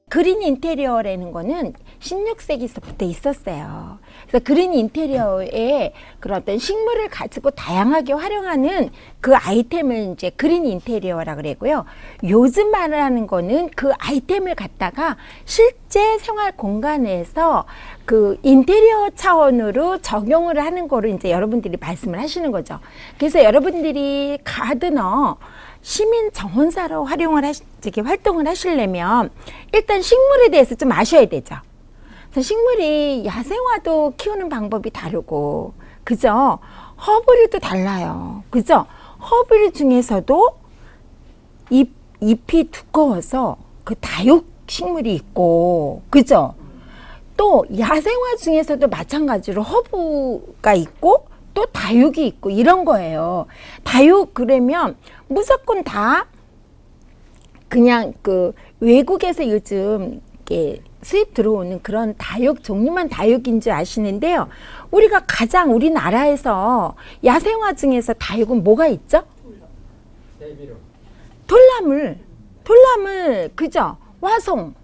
그린 인테리어라는 거는 16세기서부터 있었어요. 그래서 그린 인테리어에 그런 어떤 식물을 가지고 다양하게 활용하는 그 아이템을 이제 그린 인테리어라 그러고요. 요즘 말하는 거는 그 아이템을 갖다가 실제 생활 공간에서 그 인테리어 차원으로 적용을 하는 거를 이제 여러분들이 말씀을 하시는 거죠. 그래서 여러분들이 가드너 시민 정원사로 활동을 하시려면 일단 식물에 대해서 좀 아셔야 되죠. 그래서 식물이 야생화도 키우는 방법이 다르고, 그죠? 허브류도 달라요. 그죠? 허브류 중에서도 잎이 두꺼워서 그 다육 식물이 있고, 그죠? 또 야생화 중에서도 마찬가지로 허브가 있고 또 다육이 있고 이런 거예요. 다육 그러면 무조건 다 그냥 그 외국에서 요즘 이렇게 수입 들어오는 그런 다육 종류만 다육인 줄 아시는데요. 우리가 가장 우리나라에서 야생화 중에서 다육은 뭐가 있죠? 돌나물, 그죠? 화송,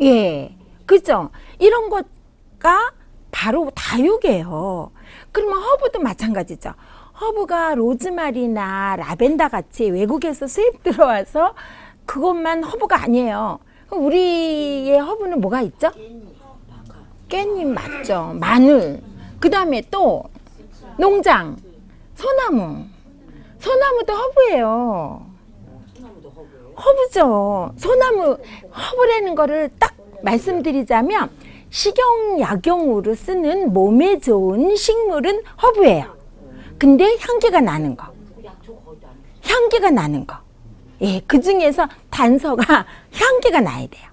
예, 그죠? 이런 거가 바로 다육이에요. 그러면 허브도 마찬가지죠. 허브가 로즈마리나 라벤더 같이 외국에서 수입 들어와서 그것만 허브가 아니에요. 우리의 허브는 뭐가 있죠? 깻잎 맞죠. 마늘. 그 다음에 또 농장, 소나무도 허브예요. 허브죠. 소나무, 허브라는 거를 딱 말씀드리자면 식용약용으로 쓰는 몸에 좋은 식물은 허브예요. 근데 향기가 나는 거. 예, 그 중에서 단서가 향기가 나야 돼요.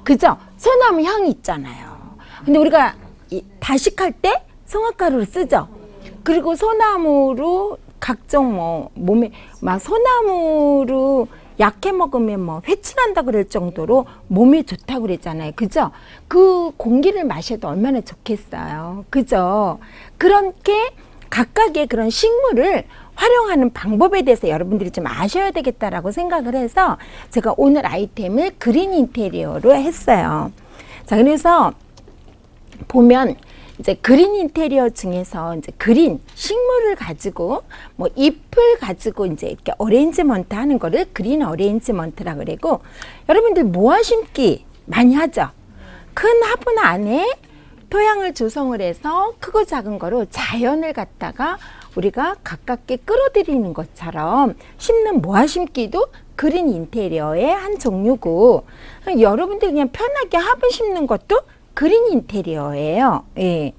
그죠? 소나무 향이 있잖아요. 근데 우리가 다식할 때 성악가루를 쓰죠. 그리고 소나무로 각종 몸에 막 소나무로 약해 먹으면 회칠한다 그럴 정도로 몸에 좋다고 그랬잖아요. 그죠? 그 공기를 마셔도 얼마나 좋겠어요. 그죠? 그렇게 각각의 그런 식물을 활용하는 방법에 대해서 여러분들이 좀 아셔야 되겠다라고 생각을 해서 제가 오늘 아이템을 그린 인테리어로 했어요. 자, 그래서 보면 이제 그린 인테리어 중에서 이제 그린 식물을 가지고 잎을 가지고 이제 이렇게 어레인지먼트 하는 거를 그린 어레인지먼트라 그러고, 여러분들 모아 심기 많이 하죠. 큰 화분 안에 토양을 조성을 해서 크고 작은 거로 자연을 갖다가 우리가 가깝게 끌어들이는 것처럼 심는 모아 심기도 그린 인테리어의 한 종류고, 여러분들 그냥 편하게 화분 심는 것도 그린 인테리어예요. 예.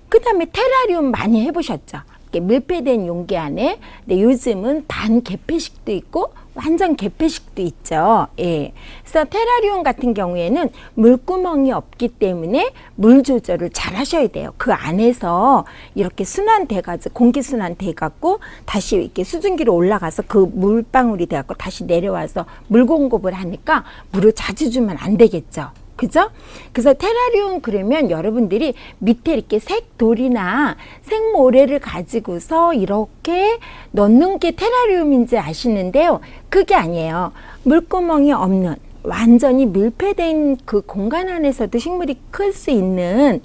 그 다음에 테라리움 많이 해보셨죠? 밀폐된 용기 안에. 근데 요즘은 반 개폐식도 있고 완전 개폐식도 있죠. 예. 그래서 테라리움 같은 경우에는 물구멍이 없기 때문에 물 조절을 잘 하셔야 돼요. 그 안에서 이렇게 순환돼가지고 공기 순환돼갖고 다시 이렇게 수증기로 올라가서 그 물방울이 돼갖고 다시 내려와서 물 공급을 하니까 물을 자주 주면 안 되겠죠. 그죠? 그래서 테라리움 그러면 여러분들이 밑에 이렇게 색돌이나 색모래를 가지고서 이렇게 넣는 게 테라리움인지 아시는데요. 그게 아니에요. 물구멍이 없는 완전히 밀폐된 그 공간 안에서도 식물이 클 수 있는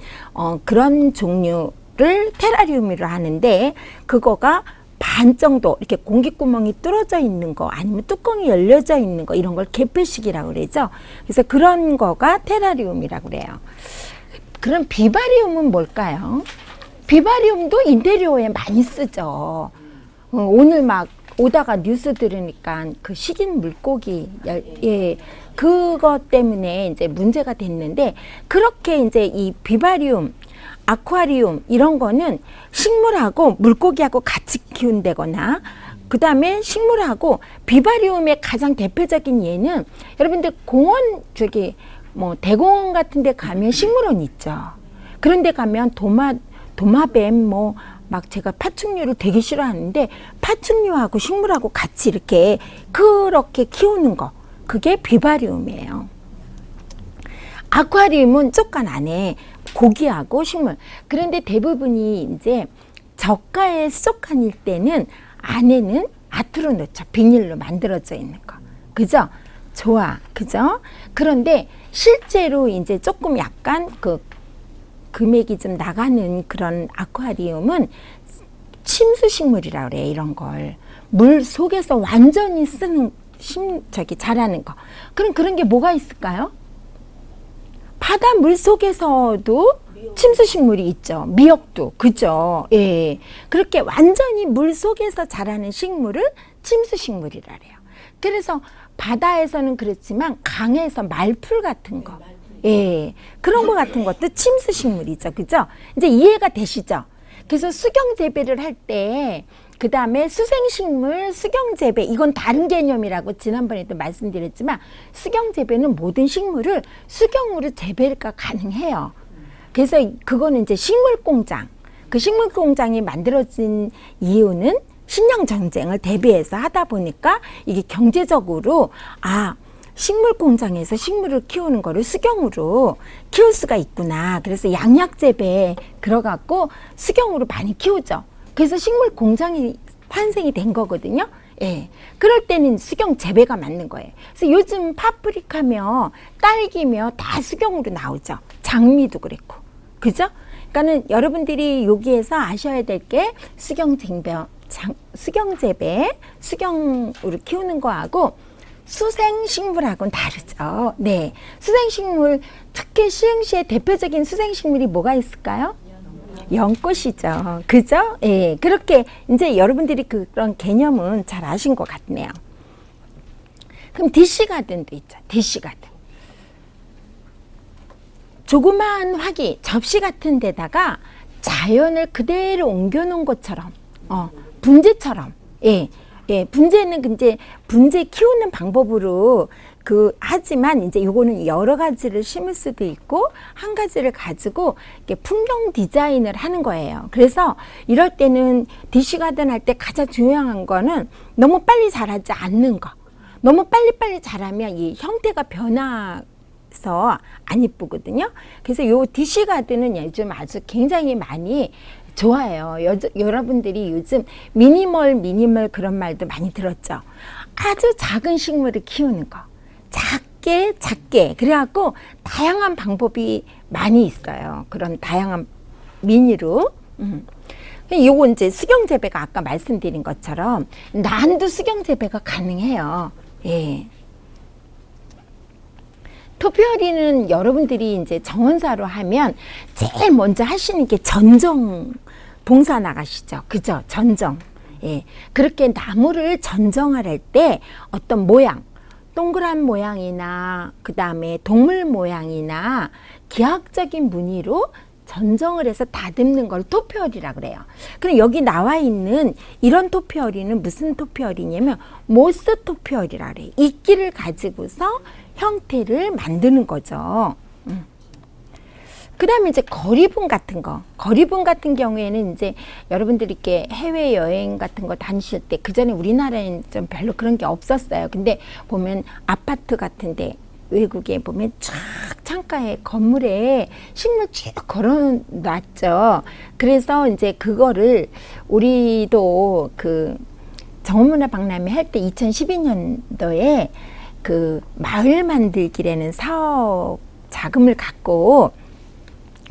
그런 종류를 테라리움이라 하는데, 그거가 반 정도 이렇게 공기구멍이 뚫어져 있는 거 아니면 뚜껑이 열려져 있는 거 이런 걸 개폐식이라고 그러죠. 그래서 그런 거가 테라리움이라고 그래요. 그럼 비바리움은 뭘까요? 비바리움도 인테리어에 많이 쓰죠. 오늘 막 오다가 뉴스 들으니까 그 식인 물고기, 예, 그것 때문에 이제 문제가 됐는데, 그렇게 이제 이 비바리움, 아쿠아리움 이런 거는 식물하고 물고기하고 같이 키운다거나, 그 다음에 식물하고 비바리움의 가장 대표적인 예는 여러분들 공원 저기 대공원 같은 데 가면 식물원 있죠. 그런 데 가면 도마뱀 막 제가 파충류를 되게 싫어하는데 파충류하고 식물하고 같이 이렇게 그렇게 키우는 거, 그게 비바리움이에요. 아쿠아리움은 쪽간 안에 고기하고 식물. 그런데 대부분이 이제 저가의 수족관일 때는 안에는 아트로 넣죠. 비닐로 만들어져 있는 거. 그죠? 좋아. 그죠? 그런데 실제로 이제 조금 약간 그 금액이 좀 나가는 그런 아쿠아리움은 침수식물이라 그래요. 이런 걸. 물 속에서 완전히 쓰는, 자라는 거. 그럼 그런 게 뭐가 있을까요? 바다 물 속에서도 침수식물이 있죠. 미역도. 그죠? 예. 그렇게 완전히 물 속에서 자라는 식물을 침수식물이라 그래요. 그래서 바다에서는 그렇지만 강에서 말풀 같은 거. 예. 그런 거 같은 것도 침수식물이죠. 그죠? 이제 이해가 되시죠? 그래서 수경 재배를 할 때, 그 다음에 수생식물, 수경 재배, 이건 다른 개념이라고 지난번에도 말씀드렸지만, 수경 재배는 모든 식물을 수경으로 재배가 가능해요. 그래서 그거는 이제 식물공장, 그 식물공장이 만들어진 이유는 식량 전쟁을 대비해서 하다 보니까 이게 경제적으로 식물 공장에서 식물을 키우는 거를 수경으로 키울 수가 있구나. 그래서 양약 재배에 들어갔고 수경으로 많이 키우죠. 그래서 식물 공장이 탄생이 된 거거든요. 예. 그럴 때는 수경 재배가 맞는 거예요. 그래서 요즘 파프리카며 딸기며 다 수경으로 나오죠. 장미도 그랬고. 그죠? 그러니까는 여러분들이 여기에서 아셔야 될 게 수경 재배, 수경으로 키우는 거하고 수생식물하고는 다르죠. 네. 수생식물, 특히 시흥시의 대표적인 수생식물이 뭐가 있을까요? 연꽃이죠. 그죠? 예. 그렇게 이제 여러분들이 그런 개념은 잘 아신 것 같네요. 그럼 디시가든도 있죠. 디시가든. 조그마한 화기, 접시 같은 데다가 자연을 그대로 옮겨놓은 것처럼, 분재처럼, 예. 예, 분재는 이제 분재 키우는 방법으로 하지만 이제 요거는 여러 가지를 심을 수도 있고 한 가지를 가지고 이렇게 풍경 디자인을 하는 거예요. 그래서 이럴 때는 디시가든 할 때 가장 중요한 거는 너무 빨리 자라지 않는 거. 너무 빨리빨리 자라면 이 형태가 변해서 안 이쁘거든요. 그래서 요 디시가든은 요즘 아주 굉장히 많이 좋아요. 여러분들이 요즘 미니멀 그런 말도 많이 들었죠. 아주 작은 식물을 키우는 거. 작게. 그래갖고 다양한 방법이 많이 있어요. 그런 다양한 미니로. 요거 이제 수경 재배가 아까 말씀드린 것처럼 난도 수경 재배가 가능해요. 예. 토피어리는 여러분들이 이제 정원사로 하면 제일 먼저 하시는 게 전정 봉사 나가시죠. 그죠? 전정. 예. 그렇게 나무를 전정을 할 때 어떤 모양, 동그란 모양이나 그 다음에 동물 모양이나 기하학적인 무늬로 전정을 해서 다듬는 걸 토피어리라 그래요. 그럼 여기 나와 있는 이런 토피어리는 무슨 토피어리냐면 모스 토피어리라 그래요. 이끼를 가지고서 형태를 만드는 거죠. 그 다음에 이제 거리분 같은 거. 거리분 같은 경우에는 이제 여러분들이 이렇게 해외여행 같은 거 다니실 때, 그 전에 우리나라에는 좀 별로 그런 게 없었어요. 근데 보면 아파트 같은데, 외국에 보면 쫙 창가에 건물에 식물 쭉 걸어 놨죠. 그래서 이제 그거를 우리도 그 정원문화박람회 할 때 2012년도에 그 마을 만들기라는 사업 자금을 갖고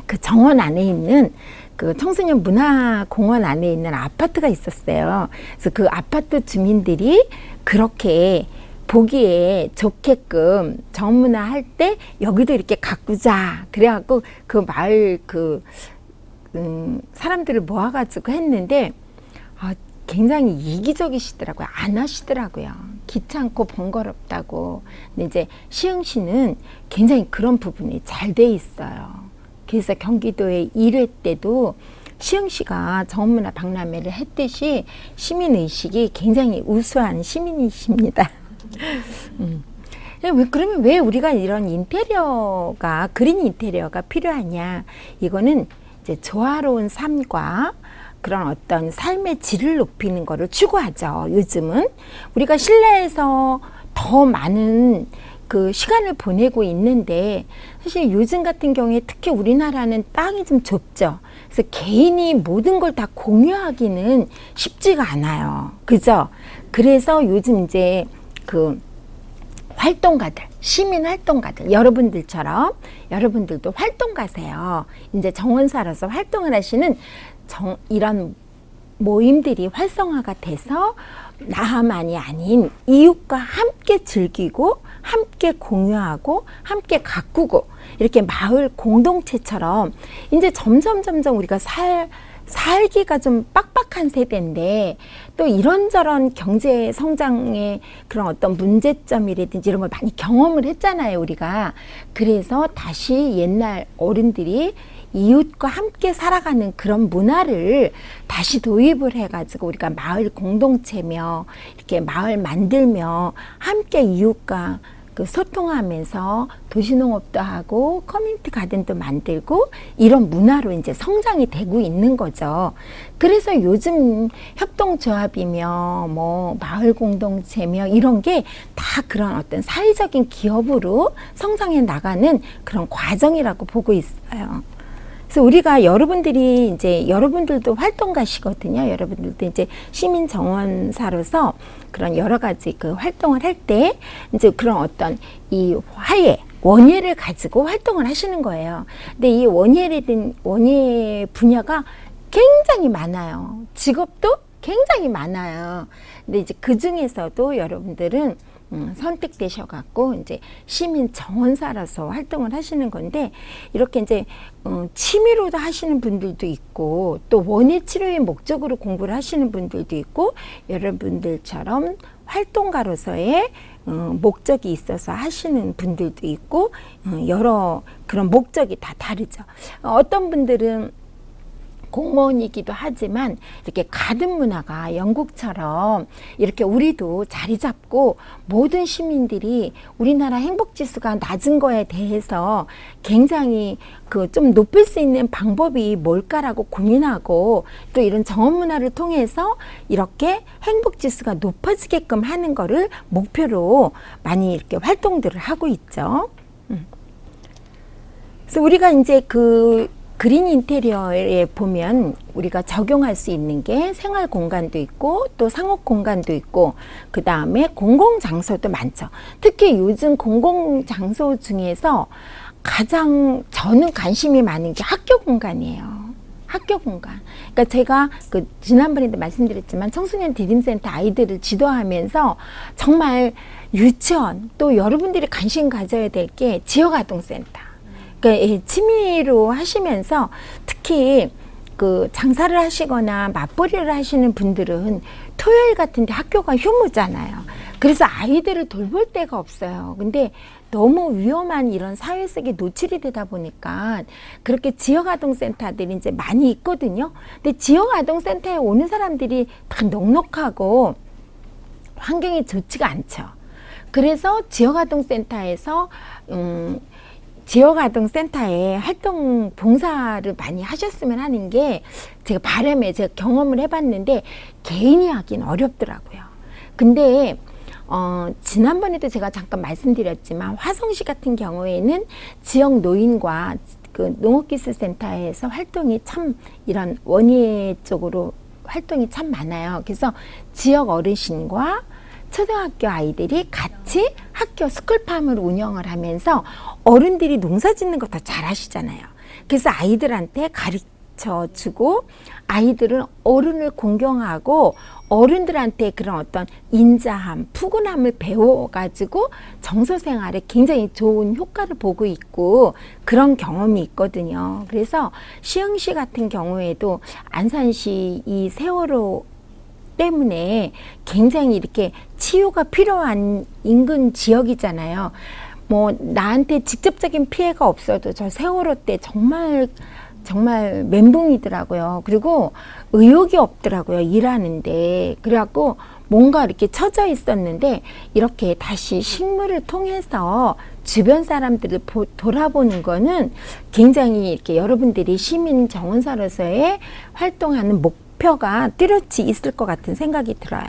그 정원 안에 있는 그 청소년 문화공원 안에 있는 아파트가 있었어요. 그래서 그 아파트 주민들이 그렇게 보기에 좋게끔 정문화 할 때 여기도 이렇게 가꾸자. 그래갖고 그 마을 사람들을 모아가지고 했는데 굉장히 이기적이시더라고요. 안 하시더라고요. 귀찮고 번거롭다고. 근데 이제 시흥시는 굉장히 그런 부분이 잘 돼 있어요. 그래서 경기도의 1회 때도 시흥시가 정원문화 박람회를 했듯이 시민의식이 굉장히 우수한 시민이십니다. 그러면 왜 우리가 이런 인테리어가, 그린 인테리어가 필요하냐. 이거는 이제 조화로운 삶과 그런 어떤 삶의 질을 높이는 거를 추구하죠. 요즘은 우리가 실내에서 더 많은 그 시간을 보내고 있는데 사실 요즘 같은 경우에 특히 우리나라는 땅이 좀 좁죠. 그래서 개인이 모든 걸 다 공유하기는 쉽지가 않아요. 그죠? 그래서 요즘 이제 그 활동가들, 시민 활동가들, 여러분들처럼 여러분들도 활동가세요. 이제 정원사로서 활동을 하시는 이런 모임들이 활성화가 돼서 나만이 아닌 이웃과 함께 즐기고 함께 공유하고 함께 가꾸고 이렇게 마을 공동체처럼 이제 점점 우리가 살기가 좀 빡빡한 세대인데 또 이런저런 경제 성장의 그런 어떤 문제점이라든지 이런 걸 많이 경험을 했잖아요, 우리가. 그래서 다시 옛날 어른들이 이웃과 함께 살아가는 그런 문화를 다시 도입을 해가지고 우리가 마을 공동체며 이렇게 마을 만들며 함께 이웃과 그 소통하면서 도시농업도 하고 커뮤니티 가든도 만들고 이런 문화로 이제 성장이 되고 있는 거죠. 그래서 요즘 협동조합이며 뭐 마을 공동체며 이런 게 다 그런 어떤 사회적인 기업으로 성장해 나가는 그런 과정이라고 보고 있어요. 그래서 우리가 여러분들이 이제 여러분들도 활동가시거든요. 여러분들도 이제 시민 정원사로서 그런 여러 가지 그 활동을 할 때 이제 그런 어떤 이 화해, 원예를 가지고 활동을 하시는 거예요. 근데 이 원예 분야가 굉장히 많아요. 직업도 굉장히 많아요. 근데 이제 그 중에서도 여러분들은 선택되셔갖고 이제 시민 정원사라서 활동을 하시는 건데 이렇게 이제 취미로도 하시는 분들도 있고 또 원예 치료의 목적으로 공부를 하시는 분들도 있고 여러분들처럼 활동가로서의 목적이 있어서 하시는 분들도 있고 여러 그런 목적이 다 다르죠. 어떤 분들은 공무원이기도 하지만 이렇게 가든 문화가 영국처럼 이렇게 우리도 자리 잡고 모든 시민들이 우리나라 행복지수가 낮은 거에 대해서 굉장히 그 좀 높일 수 있는 방법이 뭘까라고 고민하고 또 이런 정원 문화를 통해서 이렇게 행복지수가 높아지게끔 하는 거를 목표로 많이 이렇게 활동들을 하고 있죠. 그래서 우리가 이제 그 그린 인테리어에 보면 우리가 적용할 수 있는 게 생활 공간도 있고 또 상업 공간도 있고 그 다음에 공공장소도 많죠. 특히 요즘 공공장소 중에서 가장 저는 관심이 많은 게 학교 공간이에요. 학교 공간. 그러니까 제가 그 지난번에도 말씀드렸지만 청소년 디딤센터 아이들을 지도하면서 정말 유치원 또 여러분들이 관심 가져야 될 게 지역아동센터. 그러니까 취미로 하시면서 특히 그 장사를 하시거나 맞벌이를 하시는 분들은 토요일 같은데 학교가 휴무잖아요. 그래서 아이들을 돌볼 데가 없어요. 근데 너무 위험한 이런 사회 속에 노출이 되다 보니까 그렇게 지역아동센터들이 이제 많이 있거든요. 근데 지역아동센터에 오는 사람들이 다 넉넉하고 환경이 좋지가 않죠. 그래서 지역아동센터에서 지역아동센터에 활동 봉사를 많이 하셨으면 하는 게 제가 바람에 제가 경험을 해봤는데 개인이 하긴 어렵더라고요. 근데 지난번에도 제가 잠깐 말씀드렸지만 화성시 같은 경우에는 지역 노인과 그 농업기술센터에서 활동이 참 이런 원예 쪽으로 활동이 참 많아요. 그래서 지역 어르신과 초등학교 아이들이 같이 학교 스쿨팜을 운영을 하면서 어른들이 농사 짓는 거 더 잘 하시잖아요. 그래서 아이들한테 가르쳐 주고 아이들은 어른을 공경하고 어른들한테 그런 어떤 인자함, 푸근함을 배워가지고 정서생활에 굉장히 좋은 효과를 보고 있고 그런 경험이 있거든요. 그래서 시흥시 같은 경우에도 안산시 이 세월호 때문에 굉장히 이렇게 치유가 필요한 인근 지역이잖아요. 뭐 나한테 직접적인 피해가 없어도 저 세월호 때 정말 정말 멘붕이더라고요. 그리고 의욕이 없더라고요. 일하는데. 그래갖고 뭔가 이렇게 처져 있었는데 이렇게 다시 식물을 통해서 주변 사람들을 돌아보는 거는 굉장히 이렇게 여러분들이 시민 정원사로서의 활동하는 목표가 뚜렷이 있을 것 같은 생각이 들어요.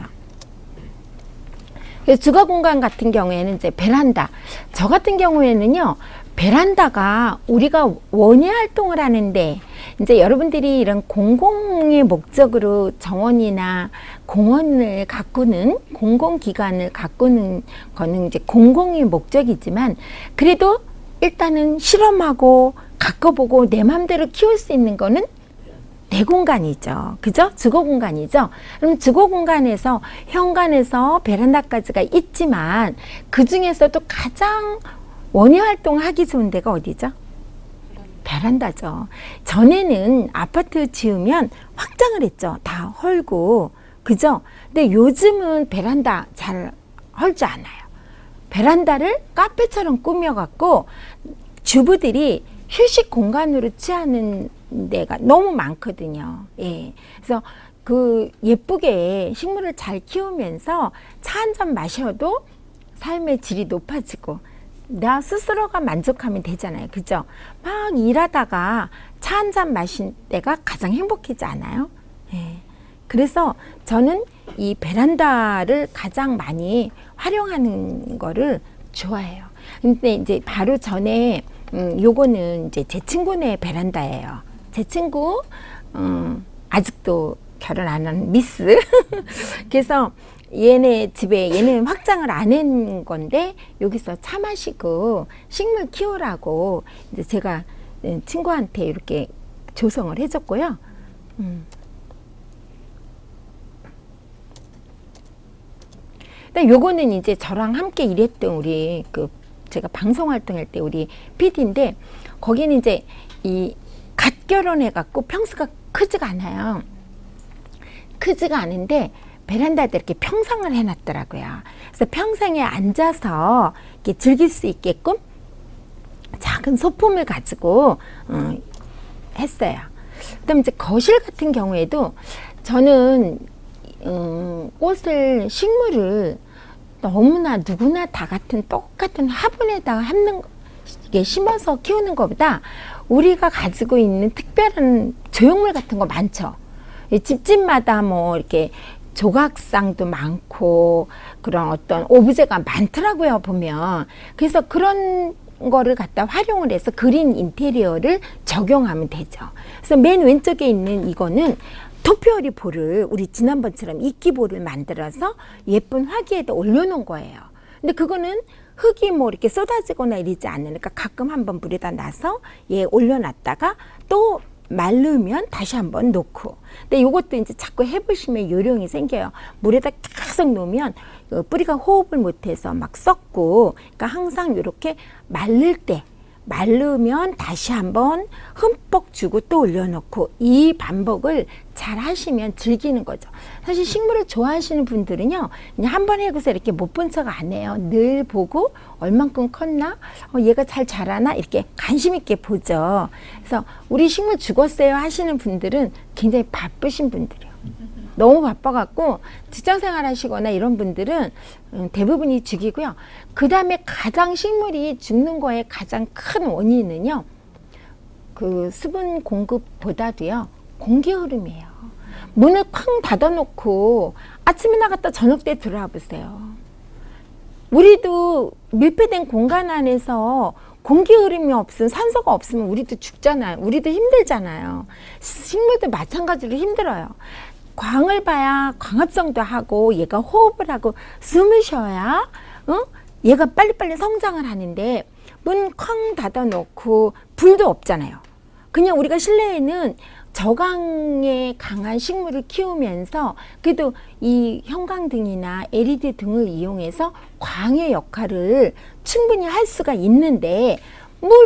주거 공간 같은 경우에는 이제 베란다. 저 같은 경우에는요, 베란다가 우리가 원예 활동을 하는데, 이제 여러분들이 이런 공공의 목적으로 정원이나 공원을 가꾸는, 공공기관을 가꾸는 거는 이제 공공의 목적이지만, 그래도 일단은 실험하고 가꿔보고 내 맘대로 키울 수 있는 거는 내 공간이죠. 그죠? 주거 공간이죠. 그럼 주거 공간에서 현관에서 베란다까지가 있지만 그 중에서도 가장 원예 활동하기 좋은 데가 어디죠? 베란다죠. 전에는 아파트 지으면 확장을 했죠. 다 헐고. 그죠? 근데 요즘은 베란다 잘 헐지 않아요. 베란다를 카페처럼 꾸며갖고 주부들이 휴식 공간으로 취하는 데가 너무 많거든요. 예. 그래서 그 예쁘게 식물을 잘 키우면서 차 한 잔 마셔도 삶의 질이 높아지고 나 스스로가 만족하면 되잖아요. 그죠? 막 일하다가 차 한 잔 마신 때가 가장 행복하지 않아요? 예. 그래서 저는 이 베란다를 가장 많이 활용하는 거를 좋아해요. 근데 이제 바로 전에 요거는 이제 제 친구네 베란다예요. 제 친구 아직도 결혼 안 한 미스. 그래서 얘네 집에 얘는 확장을 안 한 건데 여기서 차 마시고 식물 키우라고 이제 제가 친구한테 이렇게 조성을 해줬고요. 근데 요거는 이제 저랑 함께 일했던 우리 제가 방송 활동할 때 우리 PD인데 거기는 이제 이 갓 결혼해갖고 평수가 크지가 않아요. 크지가 않은데 베란다에 이렇게 평상을 해놨더라고요. 그래서 평상에 앉아서 이렇게 즐길 수 있게끔 작은 소품을 가지고 했어요. 그다음 이제 거실 같은 경우에도 저는 식물을 너무나 누구나 다 같은 똑같은 화분에다가 이게 심어서 키우는 것보다 우리가 가지고 있는 특별한 조형물 같은 거 많죠. 집집마다 뭐 이렇게 조각상도 많고 그런 어떤 오브제가 많더라고요, 보면. 그래서 그런 거를 갖다 활용을 해서 그린 인테리어를 적용하면 되죠. 그래서 맨 왼쪽에 있는 이거는 토피오리 볼을 우리 지난번처럼 이끼볼을 만들어서 예쁜 화기에다 올려놓은 거예요. 근데 그거는 흙이 뭐 이렇게 쏟아지거나 이러지 않으니까 가끔 한번 물에다 놔서 올려놨다가 또 마르면 다시 한번 놓고. 근데 이것도 이제 자꾸 해보시면 요령이 생겨요. 물에다 계속 놓으면 뿌리가 호흡을 못해서 막 썩고, 그러니까 항상 이렇게 마르면 다시 한번 흠뻑 주고 또 올려놓고 이 반복을 잘 하시면 즐기는 거죠. 사실 식물을 좋아하시는 분들은요, 그냥 한 번 해고서 이렇게 못 본 척 안 해요. 늘 보고 얼만큼 컸나? 얘가 잘 자라나? 이렇게 관심 있게 보죠. 그래서 우리 식물 죽었어요 하시는 분들은 굉장히 바쁘신 분들이에요. 너무 바빠갖고 직장생활 하시거나 이런 분들은 대부분이 죽이고요. 그 다음에 가장 식물이 죽는 거에 가장 큰 원인은요, 그 수분 공급보다도요, 공기 흐름이에요. 문을 쾅 닫아놓고 아침에 나갔다 저녁 때 들어와 보세요. 우리도 밀폐된 공간 안에서 공기 흐름이 없으면, 산소가 없으면 우리도 죽잖아요. 우리도 힘들잖아요. 식물도 마찬가지로 힘들어요. 광을 봐야 광합성도 하고 얘가 호흡을 하고 숨을 쉬어야 얘가 빨리빨리 성장을 하는데 문 쾅 닫아놓고 불도 없잖아요. 그냥 우리가 실내에는 저강에 강한 식물을 키우면서 그래도 이 형광등이나 LED 등을 이용해서 광의 역할을 충분히 할 수가 있는데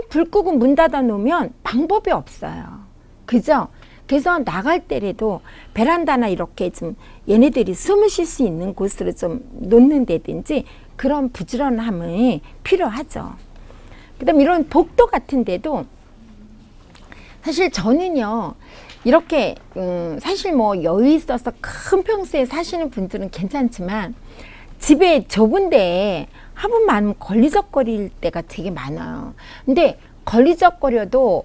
불 끄고 문 닫아 놓으면 방법이 없어요. 그죠? 그래서 나갈 때라도 베란다나 이렇게 좀 얘네들이 숨을 쉴 수 있는 곳으로 좀 놓는다든지 그런 부지런함이 필요하죠. 그 다음에 이런 복도 같은 데도 사실 저는요, 이렇게 사실 뭐 여유 있어서 큰 평수에 사시는 분들은 괜찮지만 집에 좁은데 화분 많으면 걸리적거릴 때가 되게 많아요. 근데 걸리적거려도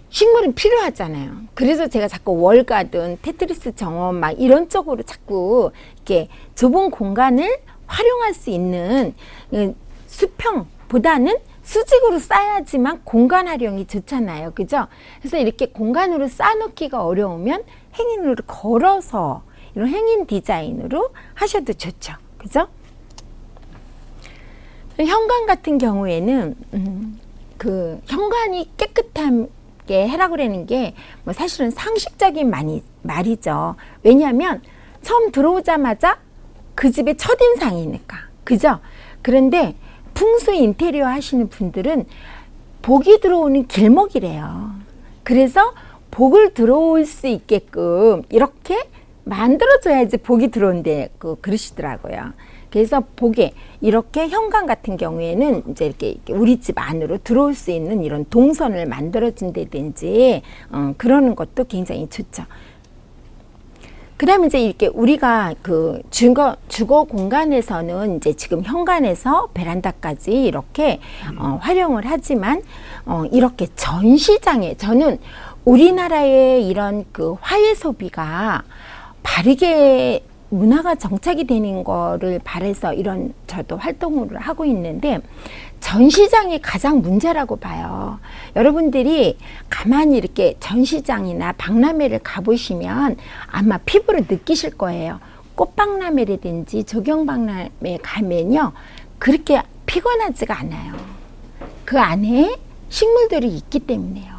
식물은 필요하잖아요. 그래서 제가 자꾸 월가든 테트리스 정원 막 이런 쪽으로 자꾸 이렇게 좁은 공간을 활용할 수 있는 수평보다는 수직으로 쌓아야지만 공간 활용이 좋잖아요. 그죠? 그래서 이렇게 공간으로 쌓아놓기가 어려우면 행인으로 걸어서 이런 행인 디자인으로 하셔도 좋죠. 그죠? 현관 같은 경우에는 그 현관이 깨끗하게 해라고 그러는 게 뭐 사실은 상식적인 말이죠. 왜냐하면 처음 들어오자마자 그 집의 첫인상이니까. 그죠? 그런데 풍수 인테리어 하시는 분들은 복이 들어오는 길목이래요. 그래서 복을 들어올 수 있게끔 이렇게 만들어줘야지 복이 들어온대 그러시더라고요. 그래서 복에 이렇게 현관 같은 경우에는 이제 이렇게 우리 집 안으로 들어올 수 있는 이런 동선을 만들어준다든지 그러는 것도 굉장히 좋죠. 그 다음에 이제 이렇게 우리가 그 주거 공간에서는 이제 지금 현관에서 베란다까지 이렇게 활용을 하지만 이렇게 전시장에 저는 우리나라의 이런 그 화훼 소비가 바르게 문화가 정착이 되는 거를 바라서 이런 저도 활동을 하고 있는데 전시장이 가장 문제라고 봐요. 여러분들이 가만히 이렇게 전시장이나 박람회를 가보시면 아마 피부로 느끼실 거예요. 꽃박람회라든지 조경박람회 가면요 그렇게 피곤하지가 않아요. 그 안에 식물들이 있기 때문에요.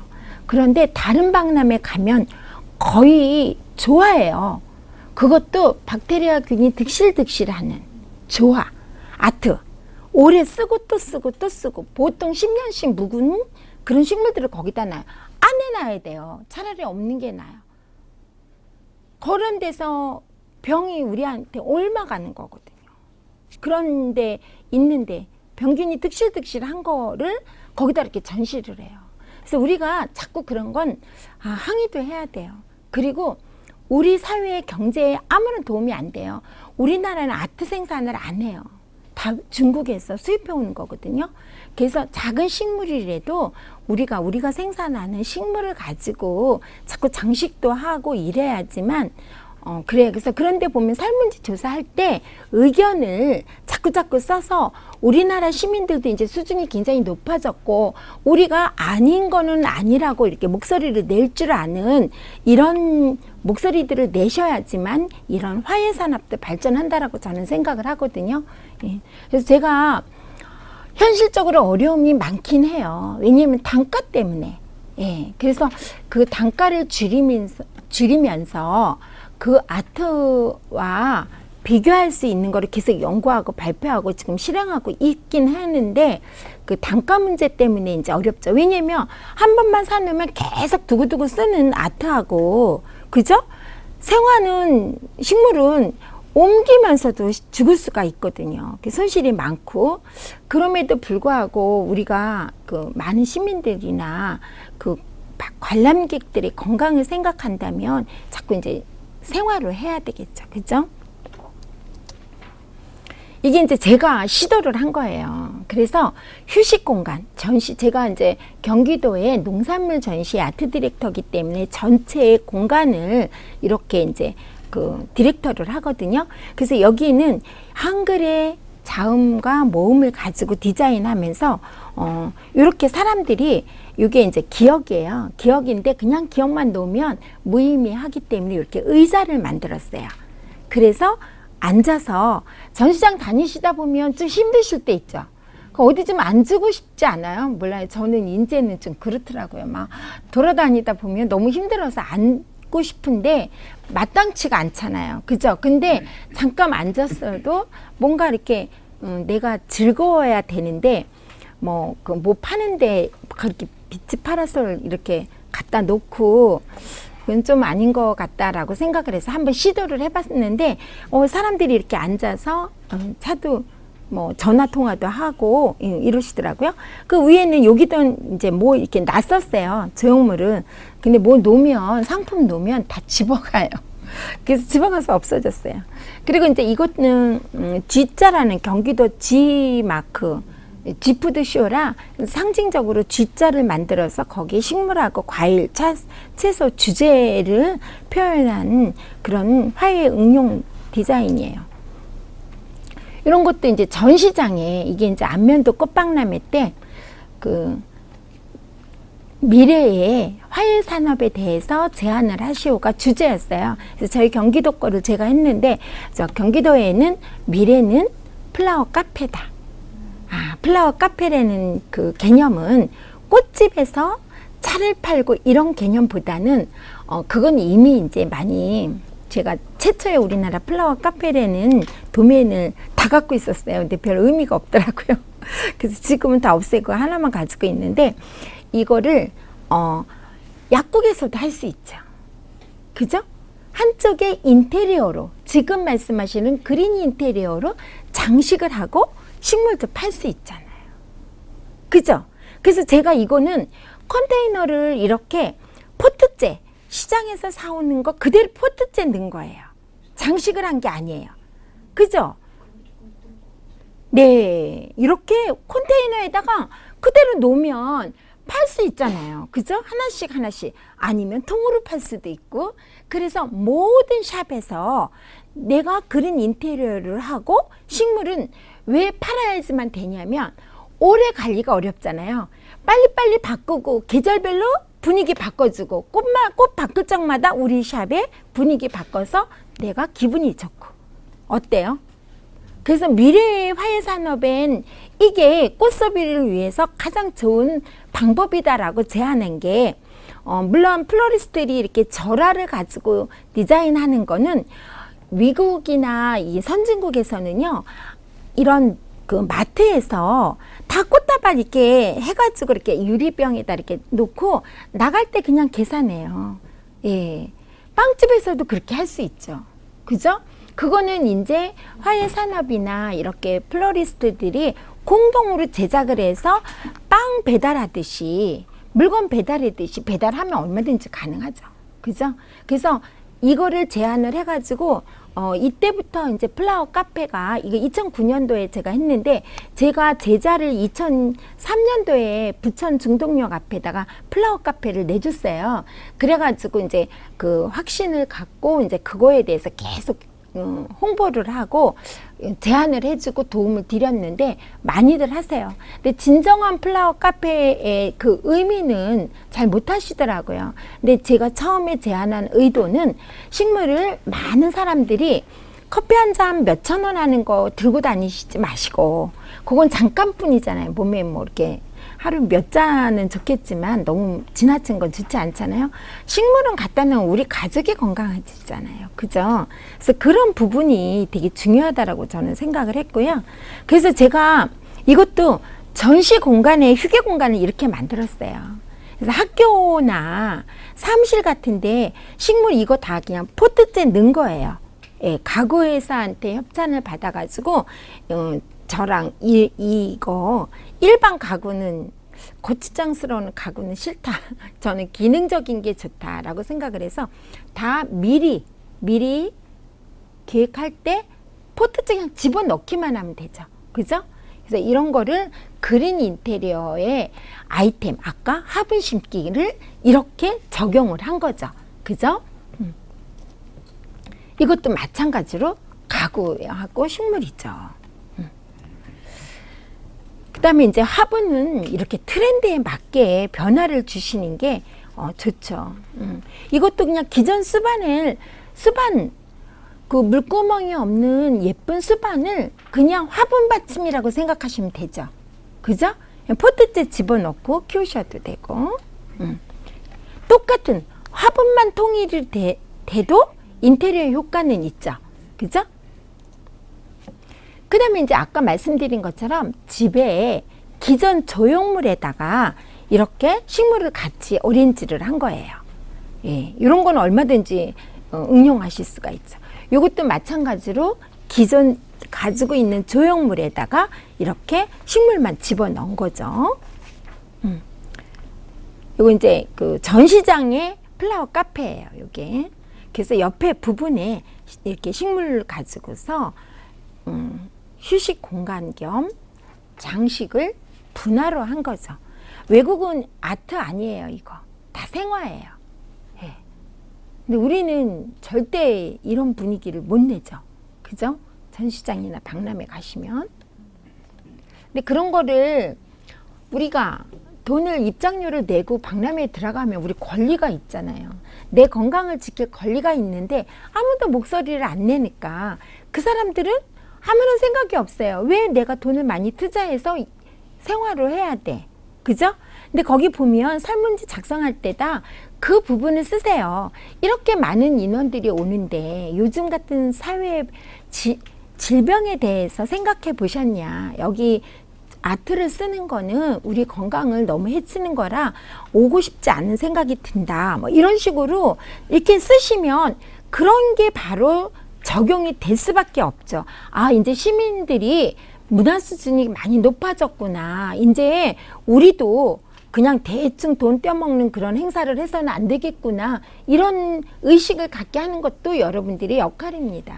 그런데 다른 박람회 가면 거의 좋아해요. 그것도 박테리아균이 득실득실하는 조화, 아트. 오래 쓰고 또 쓰고 또 쓰고 보통 10년씩 묵은 그런 식물들을 거기다 놔요. 안에 놔야 돼요. 차라리 없는 게 나아요. 그런 데서 병이 우리한테 옮아가는 거거든요. 그런데 있는데 병균이 득실득실한 거를 거기다 이렇게 전시를 해요. 그래서 우리가 자꾸 그런 건 항의도 해야 돼요. 그리고 우리 사회의 경제에 아무런 도움이 안 돼요. 우리나라는 아트 생산을 안 해요. 다 중국에서 수입해 오는 거거든요. 그래서 작은 식물이라도 우리가 생산하는 식물을 가지고 자꾸 장식도 하고 이래야지만 그래요. 그래서 그런데 보면 설문지 조사할 때 의견을 자꾸 써서 우리나라 시민들도 이제 수준이 굉장히 높아졌고 우리가 아닌 거는 아니라고 이렇게 목소리를 낼 줄 아는 이런 목소리들을 내셔야지만 이런 화훼 산업도 발전한다라고 저는 생각을 하거든요. 예. 그래서 제가 현실적으로 어려움이 많긴 해요. 왜냐하면 단가 때문에. 예. 그래서 그 단가를 줄이면서 그 아트와 비교할 수 있는 거를 계속 연구하고 발표하고 지금 실행하고 있긴 하는데 그 단가 문제 때문에 이제 어렵죠. 왜냐면 한 번만 사놓으면 계속 두고두고 쓰는 아트하고 그죠? 생화는 식물은 옮기면서도 죽을 수가 있거든요. 손실이 많고 그럼에도 불구하고 우리가 그 많은 시민들이나 그 관람객들의 건강을 생각한다면 자꾸 이제 생활을 해야 되겠죠. 그죠? 이게 이제 제가 시도를 한 거예요. 그래서 휴식 공간, 전시, 제가 이제 경기도의 농산물 전시 아트 디렉터이기 때문에 전체의 공간을 이렇게 이제 그 디렉터를 하거든요. 그래서 여기는 한글의 자음과 모음을 가지고 디자인하면서 이렇게 사람들이 이게 이제 기억이에요. 기억인데 그냥 기억만 놓으면 무의미하기 때문에 이렇게 의자를 만들었어요. 그래서 앉아서 전시장 다니시다 보면 좀 힘드실 때 있죠. 어디 좀 앉고 싶지 않아요? 몰라요. 저는 이제는 좀 그렇더라고요. 막 돌아다니다 보면 너무 힘들어서 앉고 싶은데 마땅치가 않잖아요. 그죠? 근데 잠깐 앉았어도 뭔가 이렇게 내가 즐거워야 되는데 뭐 파는데 그렇게 비치 파라솔 이렇게 갖다 놓고 그건 좀 아닌 것 같다라고 생각을 해서 한번 시도를 해봤는데 사람들이 이렇게 앉아서 차도 뭐 전화 통화도 하고 이러시더라고요. 그 위에는 여기도 이제 뭐 이렇게 놨었어요. 조형물은. 근데 뭐 놓으면 상품 놓으면 다 집어가요. 그래서 집어가서 없어졌어요. 그리고 이제 이것은 G자라는 경기도 G 마크, G푸드쇼라 상징적으로 G자를 만들어서 거기에 식물하고 과일, 채소 주제를 표현한 그런 화훼 응용 디자인이에요. 이런 것도 이제 전시장에 이게 이제 안면도 꽃박람회 때 그 미래의 화훼 산업에 대해서 제안을 하시오가 주제였어요. 그래서 저희 경기도 거를 제가 했는데, 저 경기도에는 미래는 플라워 카페다. 플라워 카페라는 그 개념은 꽃집에서 차를 팔고 이런 개념보다는 그건 이미 이제 많이 제가 최초의 우리나라 플라워 카페라는 도메인을 다 갖고 있었어요. 근데 별 의미가 없더라고요. 그래서 지금은 다 없애고 하나만 가지고 있는데, 이거를 약국에서도 할 수 있죠. 그죠? 한쪽에 인테리어로, 지금 말씀하시는 그린 인테리어로 장식을 하고 식물도 팔 수 있잖아요. 그죠? 그래서 제가 이거는 컨테이너를 이렇게 포트째, 시장에서 사오는 거 그대로 포트째 넣은 거예요. 장식을 한 게 아니에요. 그죠? 네, 이렇게 컨테이너에다가 그대로 놓으면 팔 수 있잖아요. 그죠? 하나씩 하나씩. 아니면 통으로 팔 수도 있고. 그래서 모든 샵에서 내가 그린 인테리어를 하고, 식물은 왜 팔아야지만 되냐면 오래 관리가 어렵잖아요. 빨리빨리 바꾸고 계절별로 분위기 바꿔주고 꽃 바꿀 적마다 우리 샵에 분위기 바꿔서 내가 기분이 좋고. 어때요? 그래서 미래의 화훼 산업엔 이게 꽃소비를 위해서 가장 좋은 방법이다라고 제안한 게, 물론 플로리스트들이 이렇게 절화를 가지고 디자인하는 거는 미국이나 이 선진국에서는요, 이런 그 마트에서 다 꽃다발 이렇게 해가지고 이렇게 유리병에다 이렇게 놓고 나갈 때 그냥 계산해요. 예. 빵집에서도 그렇게 할 수 있죠. 그죠? 그거는 이제 화훼 산업이나 이렇게 플로리스트들이 공동으로 제작을 해서 빵 배달하듯이, 물건 배달하듯이 배달하면 얼마든지 가능하죠. 그죠? 그래서 이거를 제안을 해가지고 이때부터 이제 플라워 카페가, 이게 2009년도에 제가 했는데, 제가 제자를 2003년도에 부천 중동역 앞에다가 플라워 카페를 내줬어요. 그래가지고 이제 그 확신을 갖고 이제 그거에 대해서 계속 홍보를 하고 제안을 해주고 도움을 드렸는데 많이들 하세요. 근데 진정한 플라워 카페의 그 의미는 잘 못하시더라고요. 근데 제가 처음에 제안한 의도는 식물을 많은 사람들이 커피 한 잔 몇천 원 하는 거 들고 다니시지 마시고, 그건 잠깐뿐이잖아요. 몸에 뭐 이렇게 하루 몇 잔은 좋겠지만 너무 지나친 건 좋지 않잖아요. 식물은 갖다 놓으면 우리 가족이 건강해지잖아요. 그죠? 그래서 그런 부분이 되게 중요하다라고 저는 생각을 했고요. 그래서 제가 이것도 전시 공간에, 휴게 공간을 이렇게 만들었어요. 그래서 학교나 사무실 같은데 식물 이거 다 그냥 포트째 넣은 거예요. 예, 가구 회사한테 협찬을 받아가지고 저랑 이거 일반 가구는, 고추장스러운 가구는 싫다. 저는 기능적인 게 좋다라고 생각을 해서 다 미리 계획할 때 포트째 그냥 집어넣기만 하면 되죠. 그죠? 그래서 이런 거를 그린 인테리어의 아이템, 아까 화분 심기를 이렇게 적용을 한 거죠. 그죠? 이것도 마찬가지로 가구하고 식물이죠. 그 다음에 이제 화분은 이렇게 트렌드에 맞게 변화를 주시는 게 좋죠. 이것도 그냥 기존 수반, 그 물구멍이 없는 예쁜 수반을 그냥 화분 받침이라고 생각하시면 되죠. 그죠? 포트째 집어넣고 키우셔도 되고. 똑같은 화분만 통일이 돼도 인테리어 효과는 있죠. 그죠? 그 다음에 이제 아까 말씀드린 것처럼 집에 기존 조형물에다가 이렇게 식물을 같이 어레인지를 한 거예요. 예, 이런 건 얼마든지 응용하실 수가 있죠. 이것도 마찬가지로 기존 가지고 있는 조형물에다가 이렇게 식물만 집어넣은 거죠. 이거 이제 그 전시장의 플라워 카페예요, 요게. 그래서 옆에 부분에 이렇게 식물을 가지고서 휴식 공간 겸 장식을 분화로 한 거죠. 외국은 아트 아니에요, 이거. 다 생화예요. 예. 근데 우리는 절대 이런 분위기를 못 내죠. 그죠? 전시장이나 박람회 가시면. 근데 그런 거를 우리가 돈을 입장료를 내고 박람회에 들어가면 우리 권리가 있잖아요. 내 건강을 지킬 권리가 있는데 아무도 목소리를 안 내니까 그 사람들은 아무런 생각이 없어요. 왜 내가 돈을 많이 투자해서 생활을 해야 돼? 그죠? 근데 거기 보면 설문지 작성할 때다 그 부분을 쓰세요. 이렇게 많은 인원들이 오는데 요즘 같은 사회 질병에 대해서 생각해 보셨냐? 여기 아트를 쓰는 거는 우리 건강을 너무 해치는 거라 오고 싶지 않은 생각이 든다. 뭐 이런 식으로 이렇게 쓰시면 그런 게 바로 적용이 될 수밖에 없죠. 아, 이제 시민들이 문화 수준이 많이 높아졌구나. 이제 우리도 그냥 대충 돈 떼어먹는 그런 행사를 해서는 안 되겠구나. 이런 의식을 갖게 하는 것도 여러분들의 역할입니다.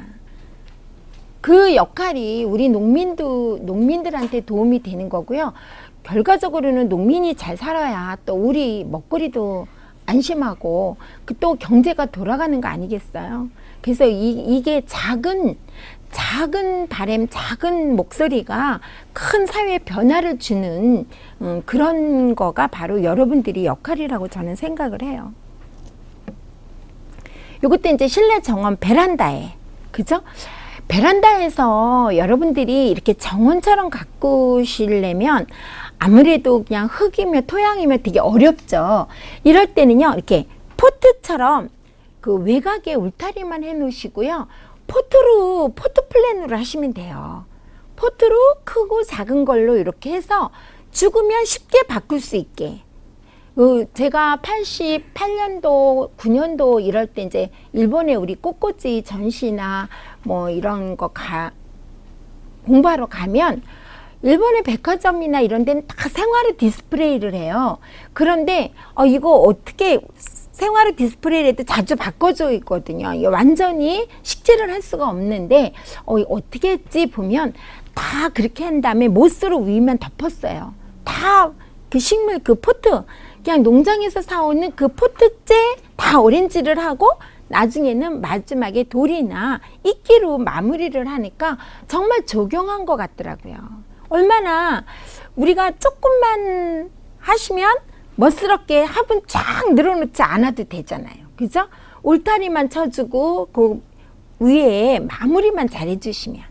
그 역할이 우리 농민들한테 도움이 되는 거고요. 결과적으로는 농민이 잘 살아야 또 우리 먹거리도 안심하고 또 경제가 돌아가는 거 아니겠어요? 그래서 이게 작은 바람, 작은 목소리가 큰 사회 변화를 주는 그런 거가 바로 여러분들이 역할이라고 저는 생각을 해요. 요것도 이제 실내 정원 베란다에, 그죠? 베란다에서 여러분들이 이렇게 정원처럼 가꾸시려면 아무래도 그냥 흙이며 토양이며 되게 어렵죠. 이럴 때는요, 이렇게 포트처럼 그 외곽에 울타리만 해 놓으시고요. 포트 플랜으로 하시면 돼요. 포트로 크고 작은 걸로 이렇게 해서 죽으면 쉽게 바꿀 수 있게. 제가 88년도, 9년도 이럴 때 이제 일본에 우리 꽃꽂이 전시나 뭐 이런 거 공부하러 가면 일본의 백화점이나 이런 데는 다 생화로 디스플레이를 해요. 그런데 이거 어떻게 생화로 디스플레이를 해도 자주 바꿔져 있거든요. 이게 완전히 식재를 할 수가 없는데 어떻게 했지 보면 다 그렇게 한 다음에 모스로 위만 덮었어요. 다 그 식물 그 포트 그냥 농장에서 사오는 그 포트째 다 오렌지를 하고 나중에는 마지막에 돌이나 이끼로 마무리를 하니까 정말 적용한 것 같더라고요. 얼마나 우리가 조금만 하시면 멋스럽게 화분 쫙 늘어놓지 않아도 되잖아요. 그죠? 울타리만 쳐주고 그 위에 마무리만 잘 해주시면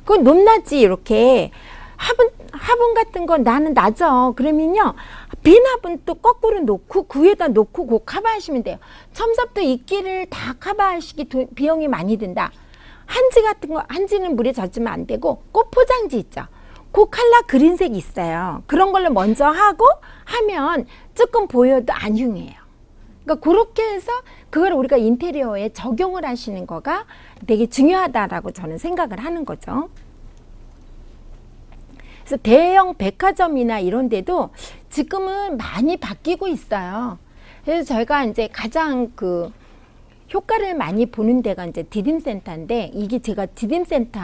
그건 높낮이 이렇게 화분 같은 거 나는 낮아. 그러면요 빈 화분 또 거꾸로 놓고 그 위에다 놓고 그 커버하시면 돼요. 첨삽도 이끼를 다 커버하시기 비용이 많이 든다. 한지 같은 거, 한지는 물에 젖으면 안 되고 꽃 포장지 있죠. 그 컬러 그린색이 있어요. 그런 걸로 먼저 하고 하면 조금 보여도 안 흉해요. 그러니까 그렇게 해서 그걸 우리가 인테리어에 적용을 하시는 거가 되게 중요하다라고 저는 생각을 하는 거죠. 그래서 대형 백화점이나 이런 데도 지금은 많이 바뀌고 있어요. 그래서 저희가 이제 가장 그 효과를 많이 보는 데가 이제 디딤센터인데 이게 제가 디딤센터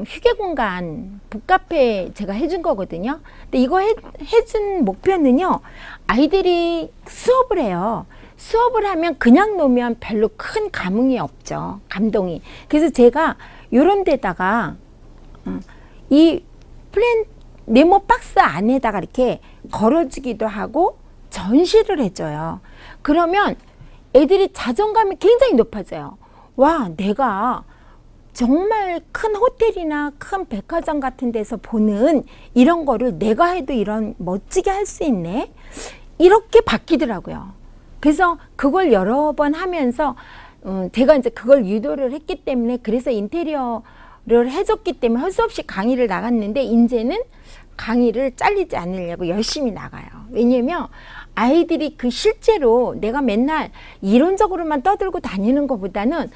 휴게공간 북카페 제가 해준 거거든요. 근데 이거 해준 목표는요. 아이들이 수업을 해요. 수업을 하면 그냥 놓으면 별로 큰 감흥이 없죠. 감동이. 그래서 제가 요런 데다가 이 네모 박스 안에다가 이렇게 걸어주기도 하고 전시를 해줘요. 그러면 애들이 자존감이 굉장히 높아져요. 와, 내가 정말 큰 호텔이나 큰 백화점 같은 데서 보는 이런 거를 내가 해도 이런 멋지게 할 수 있네. 이렇게 바뀌더라고요. 그래서 그걸 여러 번 하면서 제가 이제 그걸 유도를 했기 때문에 그래서 인테리어를 해줬기 때문에 할 수 없이 강의를 나갔는데 이제는 강의를 잘리지 않으려고 열심히 나가요. 왜냐면 아이들이 그 실제로 내가 맨날 이론적으로만 떠들고 다니는 것보다는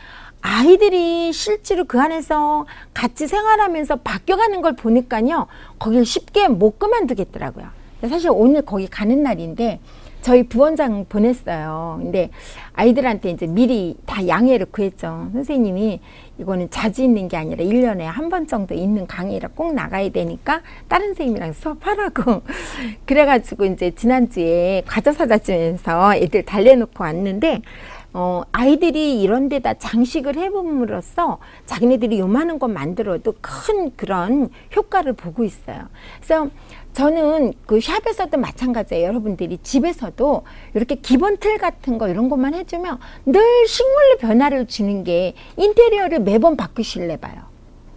아이들이 실제로 그 안에서 같이 생활하면서 바뀌어가는 걸 보니까요, 거길 쉽게 못 그만두겠더라고요. 사실 오늘 거기 가는 날인데 저희 부원장 보냈어요. 근데 아이들한테 이제 미리 다 양해를 구했죠. 선생님이 이거는 자주 있는 게 아니라 1년에 한 번 정도 있는 강의라 꼭 나가야 되니까 다른 선생님이랑 수업하라고. 그래가지고 이제 지난주에 과자 사다 주면서 애들 달래놓고 왔는데, 아이들이 이런 데다 장식을 해봄으로써 자기네들이 요만한 것 만들어도 큰 그런 효과를 보고 있어요. 그래서 저는 그 샵에서도 마찬가지예요. 여러분들이 집에서도 이렇게 기본 틀 같은 거 이런 것만 해주면 늘 식물로 변화를 주는 게 인테리어를 매번 바꾸실래 봐요.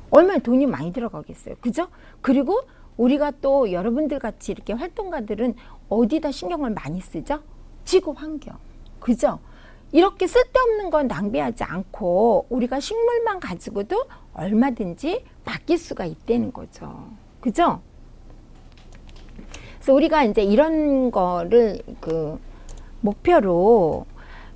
얼마나 돈이 많이 들어가겠어요. 그죠? 그리고 우리가 또 여러분들 같이 이렇게 활동가들은 어디다 신경을 많이 쓰죠? 지구 환경. 그죠? 이렇게 쓸데없는 건 낭비하지 않고 우리가 식물만 가지고도 얼마든지 바뀔 수가 있다는 거죠. 그죠? 그래서 우리가 이제 이런 거를 그 목표로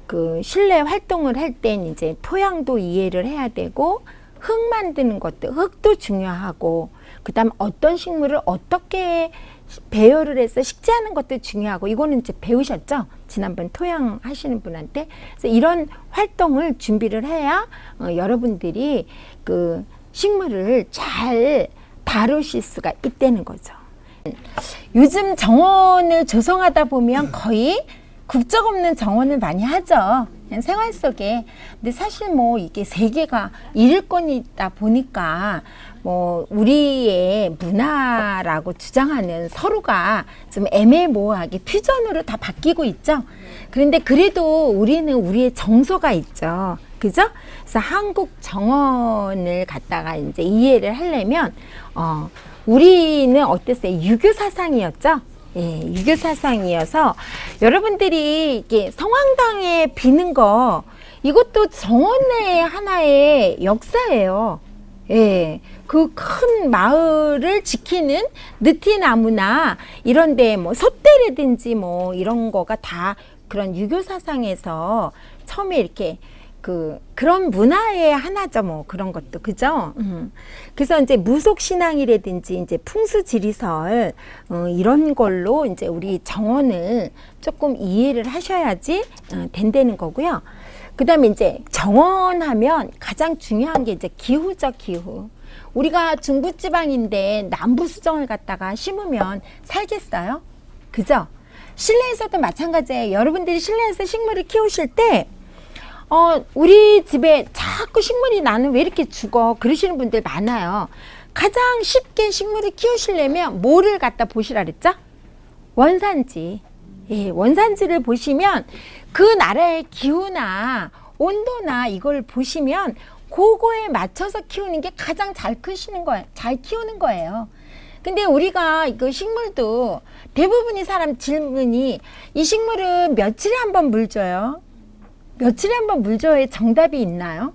그 실내 활동을 할 땐 이제 토양도 이해를 해야 되고, 흙 만드는 것도, 흙도 중요하고, 그 다음 어떤 식물을 어떻게 배열을 해서 식재하는 것도 중요하고, 이거는 이제 배우셨죠? 지난번 토양 하시는 분한테. 그래서 이런 활동을 준비를 해야 여러분들이 그 식물을 잘 다루실 수가 있다는 거죠. 요즘 정원을 조성하다 보면 거의 국적 없는 정원을 많이 하죠. 그냥 생활 속에. 근데 사실 뭐 이게 세계가 일권이다 보니까 뭐 우리의 문화라고 주장하는 서로가 좀 애매모호하게 퓨전으로 다 바뀌고 있죠. 그런데 그래도 우리는 우리의 정서가 있죠. 그죠? 그래서 한국 정원을 갖다가 이제 이해를 하려면, 우리는 어땠어요? 유교 사상이었죠? 예, 유교 사상이어서 여러분들이 이게 성황당에 비는 거, 이것도 정원의 하나의 역사예요. 예, 그 큰 마을을 지키는 느티나무나 이런데 뭐 솥대라든지 뭐 이런 거가 다 그런 유교 사상에서 처음에 이렇게 그런 문화의 하나죠, 뭐 그런 것도. 그죠? 그래서 이제 무속신앙이라든지 이제 풍수지리설 이런 걸로 이제 우리 정원을 조금 이해를 하셔야지 된다는 거고요. 그 다음에 이제 정원하면 가장 중요한 게 이제 기후죠, 기후. 우리가 중부지방인데 남부수정을 갖다가 심으면 살겠어요? 그죠? 실내에서도 마찬가지예요. 여러분들이 실내에서 식물을 키우실 때 우리 집에 자꾸 식물이 나는 왜 이렇게 죽어? 그러시는 분들 많아요. 가장 쉽게 식물을 키우시려면 뭐를 갖다 보시라 그랬죠? 원산지. 예, 원산지를 보시면 그 나라의 기후나 온도나 이걸 보시면 그거에 맞춰서 키우는 게 가장 잘 크시는 거예요. 잘 키우는 거예요. 근데 우리가 이거 식물도 대부분의 사람 질문이, 이 식물은 며칠에 한 번 물 줘요? 며칠에 한 번 물 줘야 정답이 있나요?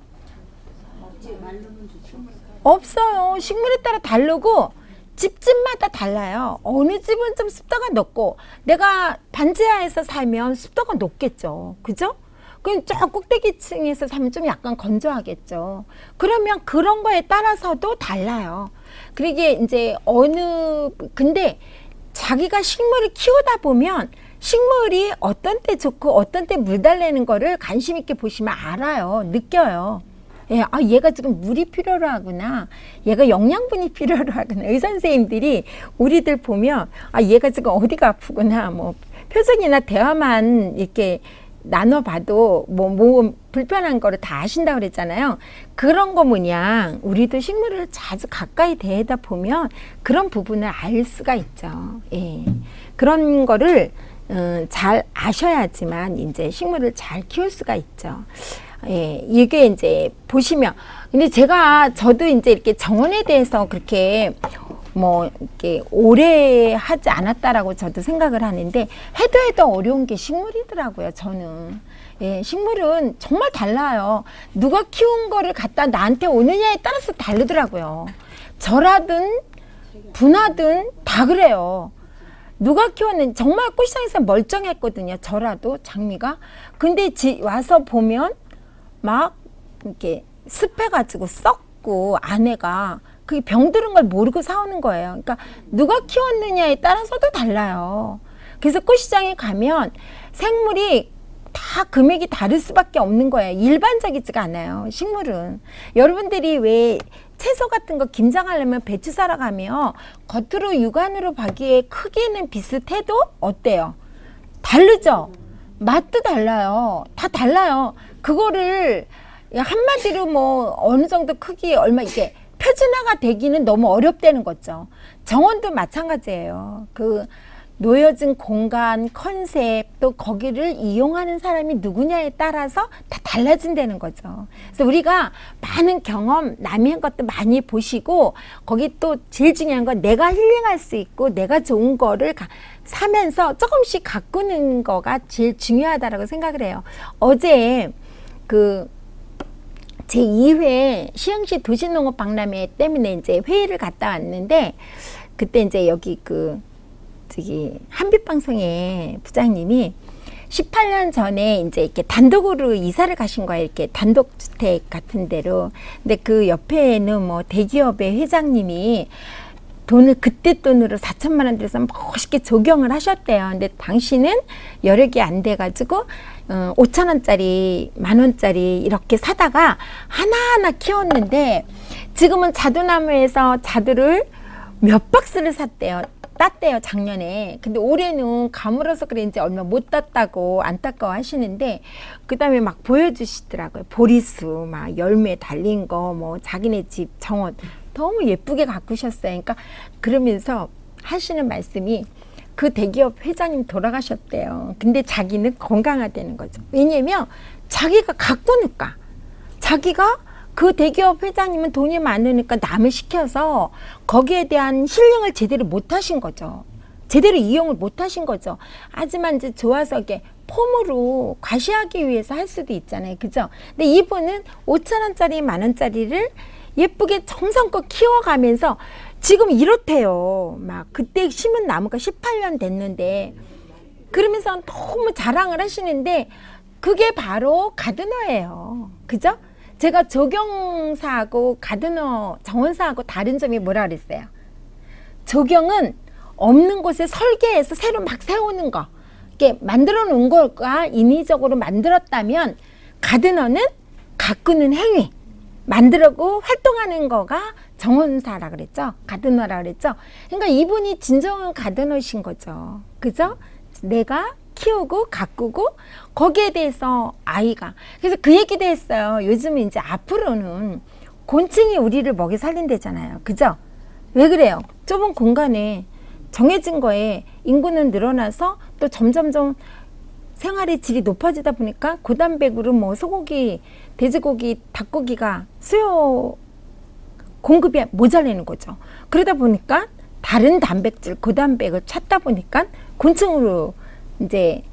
없어요. 식물에 따라 다르고 집집마다 달라요. 어느 집은 좀 습도가 높고, 내가 반지하에서 살면 습도가 높겠죠. 그죠? 그럼 저 꼭대기층에서 살면 좀 약간 건조하겠죠. 그러면 그런 거에 따라서도 달라요. 그러게 이제 근데 자기가 식물을 키우다 보면 식물이 어떤 때 좋고 어떤 때 물 달래는 거를 관심 있게 보시면 알아요. 느껴요. 예, 얘가 지금 물이 필요로 하구나. 얘가 영양분이 필요로 하구나. 의사 선생님들이 우리들 보면, 얘가 지금 어디가 아프구나. 뭐, 표정이나 대화만 이렇게 나눠봐도 뭐 불편한 거를 다 아신다고 그랬잖아요. 그런 거 뭐냐. 우리도 식물을 자주 가까이 대하다 보면 그런 부분을 알 수가 있죠. 예. 그런 거를 잘 아셔야지만 이제 식물을 잘 키울 수가 있죠. 예, 이게 이제 보시면, 근데 저도 이제 이렇게 정원에 대해서 그렇게 뭐 이렇게 오래 하지 않았다라고 저도 생각을 하는데, 해도 어려운 게 식물이더라고요, 저는. 예, 식물은 정말 달라요. 누가 키운 거를 갖다 나한테 오느냐에 따라서 다르더라고요. 저라든 분하든 다 그래요. 누가 키웠는지. 정말 꽃시장에서 멀쩡했거든요, 저라도 장미가. 근데 와서 보면 막 이렇게 습해가지고 썩고 안에가 그게 병들은 걸 모르고 사오는 거예요. 그러니까 누가 키웠느냐에 따라서도 달라요. 그래서 꽃시장에 가면 생물이 다 금액이 다를 수밖에 없는 거예요. 일반적이지가 않아요. 식물은. 여러분들이 왜 채소 같은 거 김장하려면 배추 사러 가면 겉으로 육안으로 보기에 크기는 비슷해도 어때요? 다르죠? 맛도 달라요. 다 달라요. 그거를 한마디로 뭐 어느 정도 크기 얼마 이게 표준화가 되기는 너무 어렵다는 거죠. 정원도 마찬가지예요. 그 놓여진 공간, 컨셉, 또 거기를 이용하는 사람이 누구냐에 따라서 다 달라진다는 거죠. 그래서 우리가 많은 경험, 남이 한 것도 많이 보시고, 거기 또 제일 중요한 건 내가 힐링할 수 있고, 내가 좋은 거를 사면서 조금씩 가꾸는 거가 제일 중요하다라고 생각을 해요. 어제 제 2회 시흥시 도시농업 박람회 때문에 이제 회의를 갔다 왔는데, 그때 이제 여기 저기 한빛방송의 부장님이 18년 전에 이제 이렇게 단독으로 이사를 가신 거예요. 이렇게 단독주택 같은 데로. 근데 그 옆에는 뭐 대기업의 회장님이 돈을 그때 돈으로 4천만 원 들여서 멋있게 조경을 하셨대요. 근데 당신은 여력이 안 돼가지고 5천 원짜리, 만 원짜리 이렇게 사다가 하나하나 키웠는데 지금은 자두나무에서 자두를 몇 박스를 샀대요. 땄대요, 작년에. 근데 올해는 가물어서 그런지 얼마 못 땄다고 안타까워 하시는데, 그 다음에 막 보여주시더라고요. 보리수, 막 열매 달린 거, 뭐 자기네 집 정원 너무 예쁘게 가꾸셨어요. 그러니까 그러면서 하시는 말씀이 그 대기업 회장님 돌아가셨대요. 근데 자기는 건강하다는 거죠. 왜냐면 자기가 가꾸니까. 자기가 그 대기업 회장님은 돈이 많으니까 남을 시켜서 거기에 대한 힐링을 제대로 못 하신 거죠. 제대로 이용을 못 하신 거죠. 하지만 이제 좋아서 이게 폼으로 과시하기 위해서 할 수도 있잖아요. 그죠? 근데 이분은 5천 원짜리, 만 원짜리를 예쁘게 정성껏 키워가면서 지금 이렇대요. 막 그때 심은 나무가 18년 됐는데 그러면서 너무 자랑을 하시는데 그게 바로 가드너예요. 그죠? 제가 조경사하고 가드너 정원사하고 다른 점이 뭐라 그랬어요? 조경은 없는 곳에 설계해서 새로 막 세우는 거, 이렇게 만들어 놓은 거가 인위적으로 만들었다면, 가드너는 가꾸는 행위, 만들고 활동하는 거가 정원사라 그랬죠. 가드너라 그랬죠. 그러니까 이분이 진정한 가드너신 거죠. 그죠? 내가 키우고 가꾸고 거기에 대해서 아이가, 그래서 그 얘기도 했어요. 요즘은 이제 앞으로는 곤충이 우리를 먹여 살린대잖아요. 그죠? 왜 그래요? 좁은 공간에 정해진 거에 인구는 늘어나서 또 점점점 생활의 질이 높아지다 보니까 고단백으로 뭐 소고기, 돼지고기, 닭고기가 수요 공급이 모자라는 거죠. 그러다 보니까 다른 단백질, 고단백을 찾다 보니까 곤충으로 이제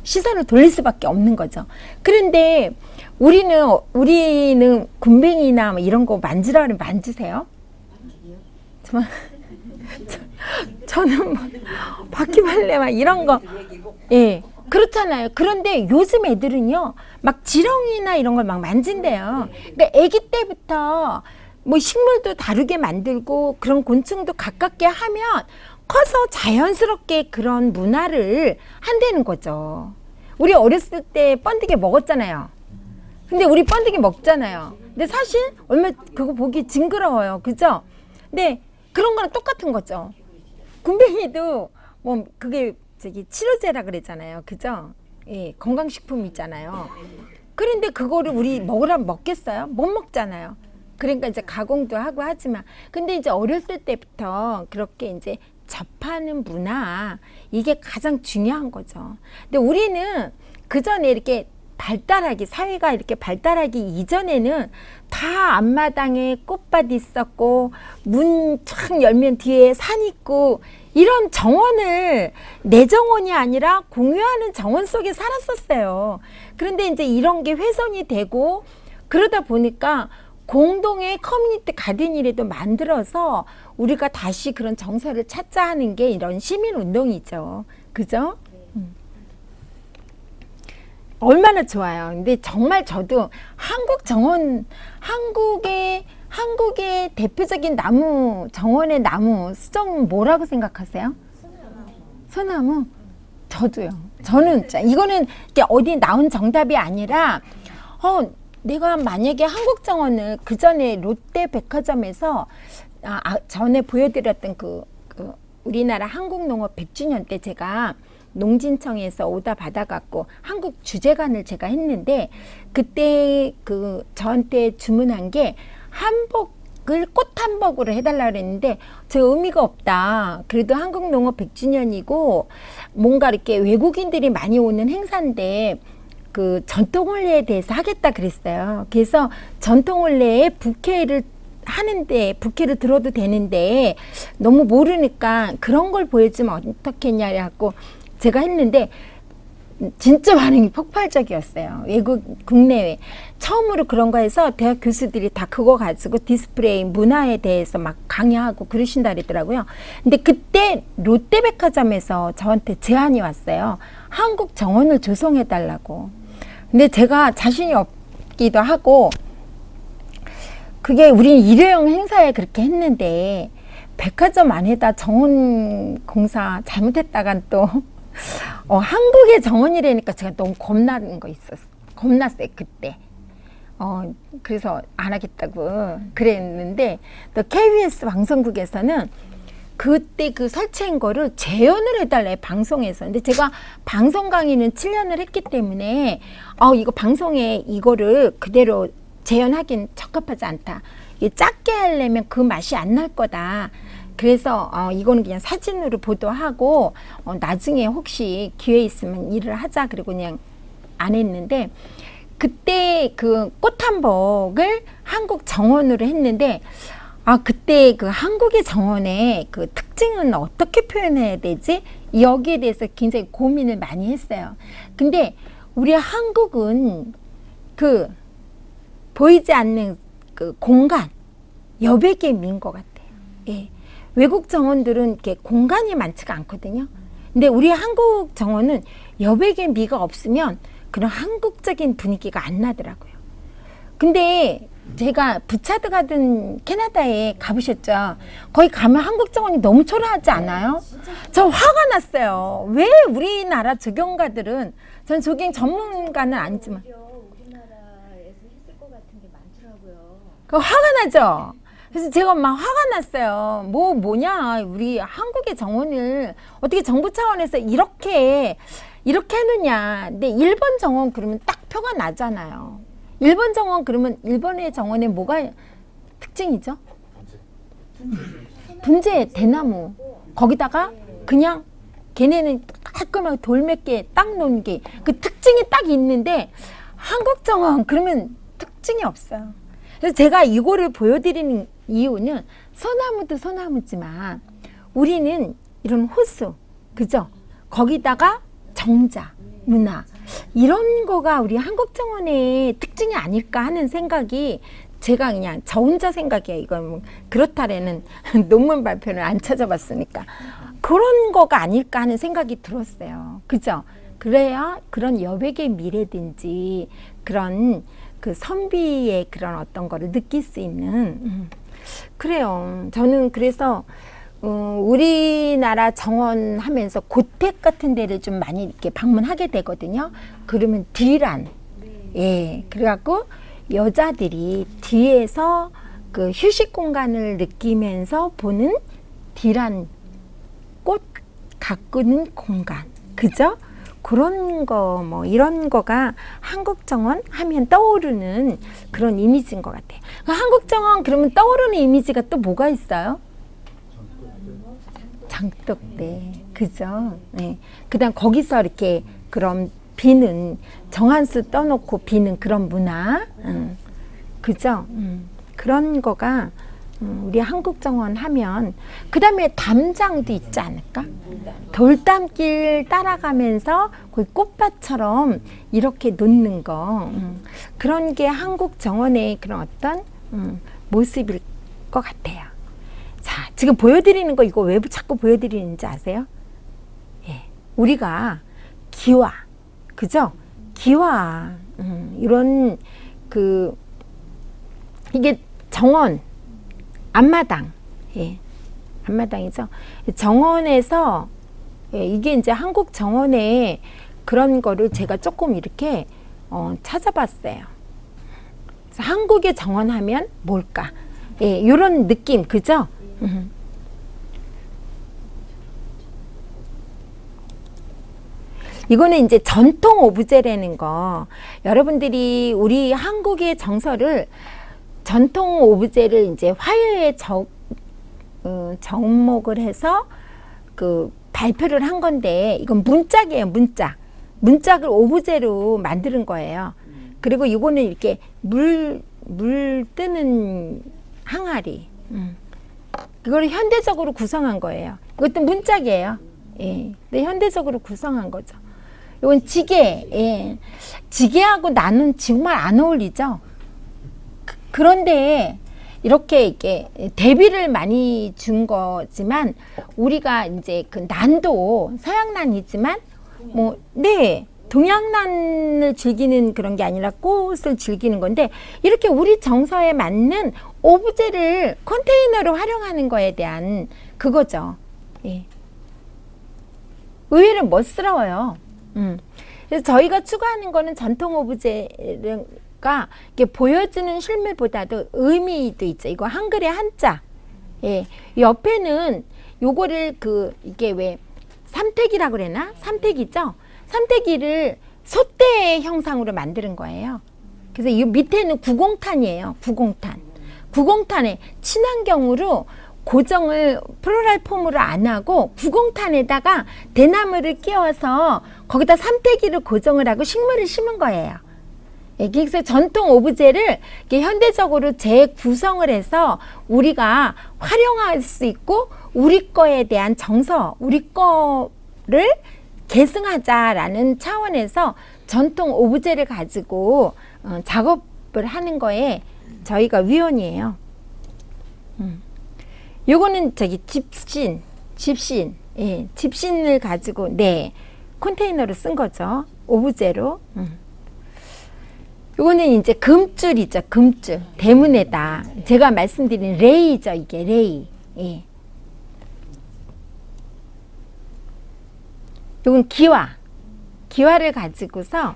시선을 돌릴 수밖에 없는 거죠. 그런데 우리는 굼벵이나 뭐 이런 거 만지라 그러면 만지세요? 저는 뭐 바퀴벌레 막 이런 거, 예, 그렇잖아요. 그런데 요즘 애들은요, 막 지렁이나 이런 걸 막 만진대요. 그러니까 아기 때부터 뭐 식물도 다르게 만들고 그런 곤충도 가깝게 하면 커서 자연스럽게 그런 문화를 한다는 거죠. 우리 어렸을 때 번데기 먹었잖아요. 근데 우리 번데기 먹잖아요. 근데 사실 얼마 그거 보기 징그러워요. 그죠? 근데 그런 거랑 똑같은 거죠. 굼벵이도 뭐 그게 저기 치료제라 그랬잖아요. 그죠? 예, 건강식품이잖아요. 그런데 그거를 우리 먹으라면 먹겠어요? 못 먹잖아요. 그러니까 이제 가공도 하고 하지만, 근데 이제 어렸을 때부터 그렇게 이제 접하는 문화, 이게 가장 중요한 거죠. 근데 우리는 그 전에 이렇게 사회가 이렇게 발달하기 이전에는 다 앞마당에 꽃밭 있었고 문 쫙 열면 뒤에 산 있고 이런 정원을 내 정원이 아니라 공유하는 정원 속에 살았었어요. 그런데 이제 이런 게 훼손이 되고 그러다 보니까 공동의 커뮤니티 가든이라도 만들어서 우리가 다시 그런 정서를 찾자 하는 게 이런 시민운동이죠. 그죠? 얼마나 좋아요. 근데 정말 저도 한국 정원, 한국의 대표적인 나무, 정원의 나무, 수정은 뭐라고 생각하세요? 소나무? 저도요. 저는 이거는 어디 나온 정답이 아니라 내가 만약에 한국 정원을 그 전에 롯데백화점에서 전에 보여드렸던 그 우리나라 한국농업 100주년 때 제가 농진청에서 오다 받아갖고 한국 주재관을 제가 했는데 그때 저한테 주문한 게 꽃 한복으로 해달라 그랬는데 제가 의미가 없다. 그래도 한국농업 100주년이고 뭔가 이렇게 외국인들이 많이 오는 행사인데 그 전통올레에 대해서 하겠다 그랬어요. 그래서 전통올레에 부케를 들어도 되는데 너무 모르니까 그런 걸 보여주면 어떻겠냐 해갖고 제가 했는데 진짜 반응이 폭발적이었어요. 국내외. 처음으로 그런 거 해서 대학 교수들이 다 그거 가지고 디스플레이 문화에 대해서 막 강의하고 그러신다 그러더라고요. 근데 그때 롯데백화점에서 저한테 제안이 왔어요. 한국 정원을 조성해달라고. 근데 제가 자신이 없기도 하고 그게 우리 일회용 행사에 그렇게 했는데 백화점 안에다 정원 공사 잘못했다간 또 한국의 정원이라니까 제가 너무 겁나는 거 있었어. 겁났어요 그때. 그래서 안 하겠다고 그랬는데 또 KBS 방송국에서는 그때 그 설치한 거를 재현을 해달래 방송에서. 근데 제가 방송 강의는 7년을 했기 때문에 이거 방송에 이거를 그대로 재현하긴 적합하지 않다. 이게 작게 하려면 그 맛이 안 날 거다. 그래서 이거는 그냥 사진으로 보도하고 나중에 혹시 기회 있으면 일을 하자 그리고 그냥 안 했는데 그때 그 꽃한복을 한국 정원으로 했는데 그때 그 한국의 정원의 그 특징은 어떻게 표현해야 되지? 여기에 대해서 굉장히 고민을 많이 했어요. 근데 우리 한국은 그 보이지 않는 그 공간 여백의 미인 것 같아요. 예. 외국 정원들은 이렇게 공간이 많지가 않거든요. 근데 우리 한국 정원은 여백의 미가 없으면 그런 한국적인 분위기가 안 나더라고요. 근데 제가 부차드 가든 캐나다에 가보셨죠? 거기 가면 한국 정원이 너무 초라하지 않아요? 저 화가 났어요. 왜 우리나라 조경가들은, 전 조경 전문가는 아니지만 우리나라에서 했을 것 같은 게 많더라고요. 그 화가 나죠? 그래서 제가 막 화가 났어요. 뭐냐, 우리 한국의 정원을 어떻게 정부 차원에서 이렇게 해놓냐. 근데 일본 정원 그러면 딱 표가 나잖아요. 일본 정원 그러면 일본의 정원에 뭐가 특징이죠? 분재 대나무. 거기다가 그냥 걔네는 깔끔하게 돌 몇 개 딱 놓은 게 그 특징이 딱 있는데 한국 정원 그러면 특징이 없어요. 그래서 제가 이거를 보여드리는 이유는 소나무도 소나무지만 우리는 이런 호수, 그죠? 거기다가 정자, 문화 이런 거가 우리 한국 정원의 특징이 아닐까 하는 생각이 제가 그냥 저 혼자 생각이에요. 이건 뭐 그렇다라는 논문 발표를 안 찾아봤으니까 그런 거가 아닐까 하는 생각이 들었어요. 그죠? 그래야 그런 여백의 미래든지 그런 그 선비의 그런 어떤 거를 느낄 수 있는 그래요. 저는 그래서 우리나라 정원 하면서 고택 같은 데를 좀 많이 이렇게 방문하게 되거든요. 그러면 뒤란, 예, 그래갖고 여자들이 뒤에서 그 휴식 공간을 느끼면서 보는 뒤란 꽃 가꾸는 공간, 그죠? 그런 거, 뭐, 이런 거가 한국정원 하면 떠오르는 그런 이미지인 것 같아요. 한국정원 그러면 떠오르는 이미지가 또 뭐가 있어요? 장독대, 그죠? 네. 그 다음 거기서 이렇게 그런 비는, 정한수 떠놓고 비는 그런 문화, 그죠? 그런 거가 우리 한국정원 하면, 그 다음에 담장도 있지 않을까? 돌담길 따라가면서 그 꽃밭처럼 이렇게 놓는 거, 그런 게 한국정원의 그런 어떤 모습일 것 같아요. 자, 지금 보여드리는 거 이거 왜 자꾸 보여드리는지 아세요? 예, 우리가 기와, 그죠? 기와 이런 이게 정원 앞마당, 예, 앞마당이죠. 정원에서 예, 이게 이제 한국 정원에 그런 거를 제가 조금 이렇게 찾아봤어요. 그래서 한국의 정원하면 뭘까? 예, 이런 느낌, 그죠? 이거는 이제 전통 오브제라는 거. 여러분들이 우리 한국의 정서를 전통 오브제를 이제 화요에 접목을 해서 발표를 한 건데, 이건 문짝이에요, 문짝. 문짝을 오브제로 만드는 거예요. 그리고 이거는 이렇게 물 뜨는 항아리. 그걸 현대적으로 구성한 거예요. 이것도 문짝이에요. 예. 근데 현대적으로 구성한 거죠. 이건 지게. 예. 지게하고 나는 정말 안 어울리죠. 그런데 이렇게 대비를 많이 준 거지만 우리가 이제 난도 서양난이지만 동양난을 즐기는 그런 게 아니라 꽃을 즐기는 건데 이렇게 우리 정서에 맞는 오브제를 컨테이너로 활용하는 거에 대한 그거죠. 예. 의외로 멋스러워요. 그래서 저희가 추구하는 거는 전통 오브제가 이렇게 보여지는 실물보다도 의미도 있죠. 이거 한글의 한자. 예. 옆에는 요거를 이게 왜 삼태기라고 그러나? 삼태기죠? 삼태기를 솥대 형상으로 만드는 거예요. 그래서 이 밑에는 구공탄이에요. 구공탄. 구공탄에 친환경으로 고정을 플로랄 폼으로 안 하고 구공탄에다가 대나무를 끼워서 거기다 삼태기를 고정을 하고 식물을 심은 거예요. 그래서 전통 오브제를 현대적으로 재구성을 해서 우리가 활용할 수 있고 우리 거에 대한 정서, 우리 거를 계승하자라는 차원에서 전통 오브제를 가지고 작업을 하는 거에 저희가 위원이에요. 요거는 집신, 예, 집신을 가지고 컨테이너로 쓴 거죠. 오브제로. 요거는 이제 금줄이죠. 금줄. 대문에다 제가 말씀드린 레이죠. 이게 레이. 예. 요건 기와를 가지고서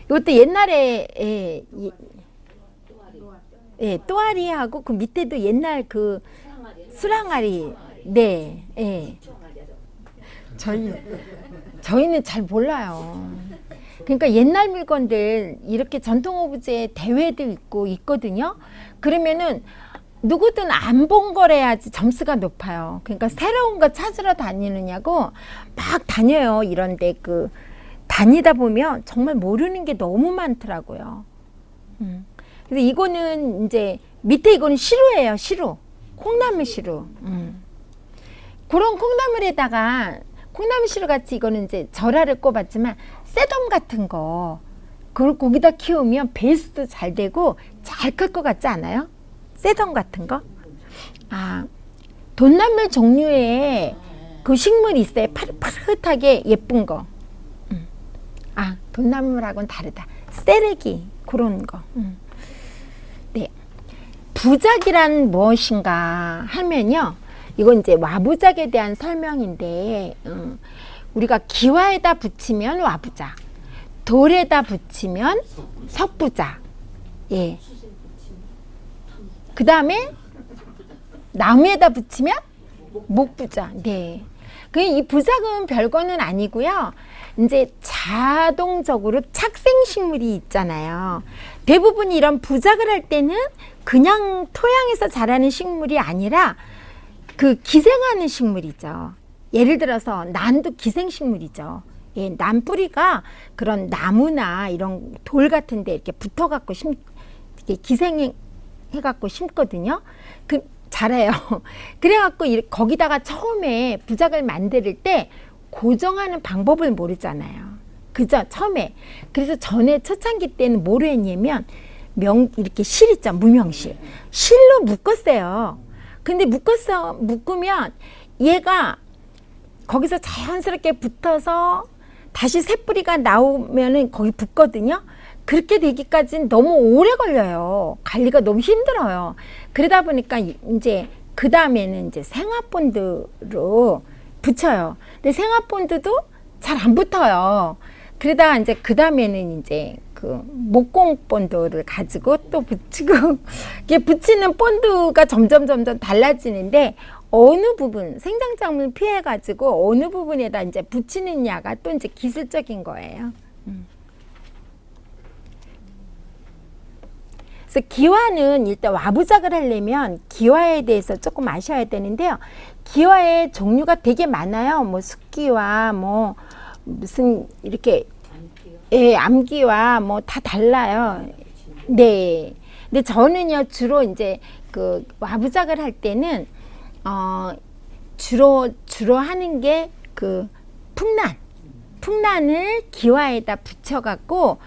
이것도 옛날에 또아리하고 그 밑에도 옛날 수랑아리. 네. 예. 저희는 잘 몰라요. 그러니까 옛날 물건들 이렇게 전통 오브제 대회도 있거든요. 그러면은 누구든 안 본 거래야지 점수가 높아요. 그러니까 새로운 거 찾으러 다니느냐고 막 다녀요. 이런데 다니다 보면 정말 모르는 게 너무 많더라고요. 그래서 이거는 이제 밑에 이거는 시루예요. 시루. 콩나물 시루. 그런 콩나물에다가 콩나물 시루 같이 이거는 이제 절화를 꼽았지만 쇠돔 같은 거 그걸 거기다 키우면 베이스도 잘 되고 잘 클 것 같지 않아요? 쇠돔 같은 거? 돈나물 종류의 그 식물이 있어요. 파릇파릇하게 예쁜 거. 돈나물하고는 다르다. 쇠레기 그런 거. 네. 부작이란 무엇인가 하면요. 이건 이제 와부작에 대한 설명인데 우리가 기와에다 붙이면 와부작, 돌에다 붙이면 석부작. 예. 그 다음에 나무에다 붙이면 목부작. 네. 이 부작은 별거는 아니고요. 이제 자동적으로 착생식물이 있잖아요. 대부분 이런 부작을 할 때는 그냥 토양에서 자라는 식물이 아니라 기생하는 식물이죠. 예를 들어서 난도 기생식물이죠. 예, 난 뿌리가 그런 나무나 이런 돌 같은 데 이렇게 붙어갖고 이렇게 기생해갖고 심거든요. 자라요. 그래갖고 거기다가 처음에 부작을 만들 때 고정하는 방법을 모르잖아요. 그죠? 처음에. 그래서 전에 초창기 때는 뭐로 했냐면 이렇게 실 있죠. 무명실. 실로 묶었어요. 근데 묶으면 얘가 거기서 자연스럽게 붙어서 다시 새 뿌리가 나오면은 거기 붙거든요. 그렇게 되기까지는 너무 오래 걸려요. 관리가 너무 힘들어요. 그러다 보니까 이제 그 다음에는 이제 생화본드로 붙여요. 근데 생화본드도 잘 안 붙어요. 그러다 이제 그 다음에는 이제 그 목공 본드를 가지고 또 붙이고 이게 붙이는 본드가 점점 달라지는데 어느 부분 생장작물 피해 가지고 어느 부분에다 이제 붙이느냐가 또 이제 기술적인 거예요. 그래서 기화는 일단 와부작을 하려면 기화에 대해서 조금 아셔야 되는데요. 기화의 종류가 되게 많아요. 뭐 숫기화, 뭐 무슨 이렇게 암기화 뭐 다 달라요. 네. 근데 저는요 주로 이제 그 와부작을 할 때는 주로 하는 게 그 풍란을 기화에다 붙여갖고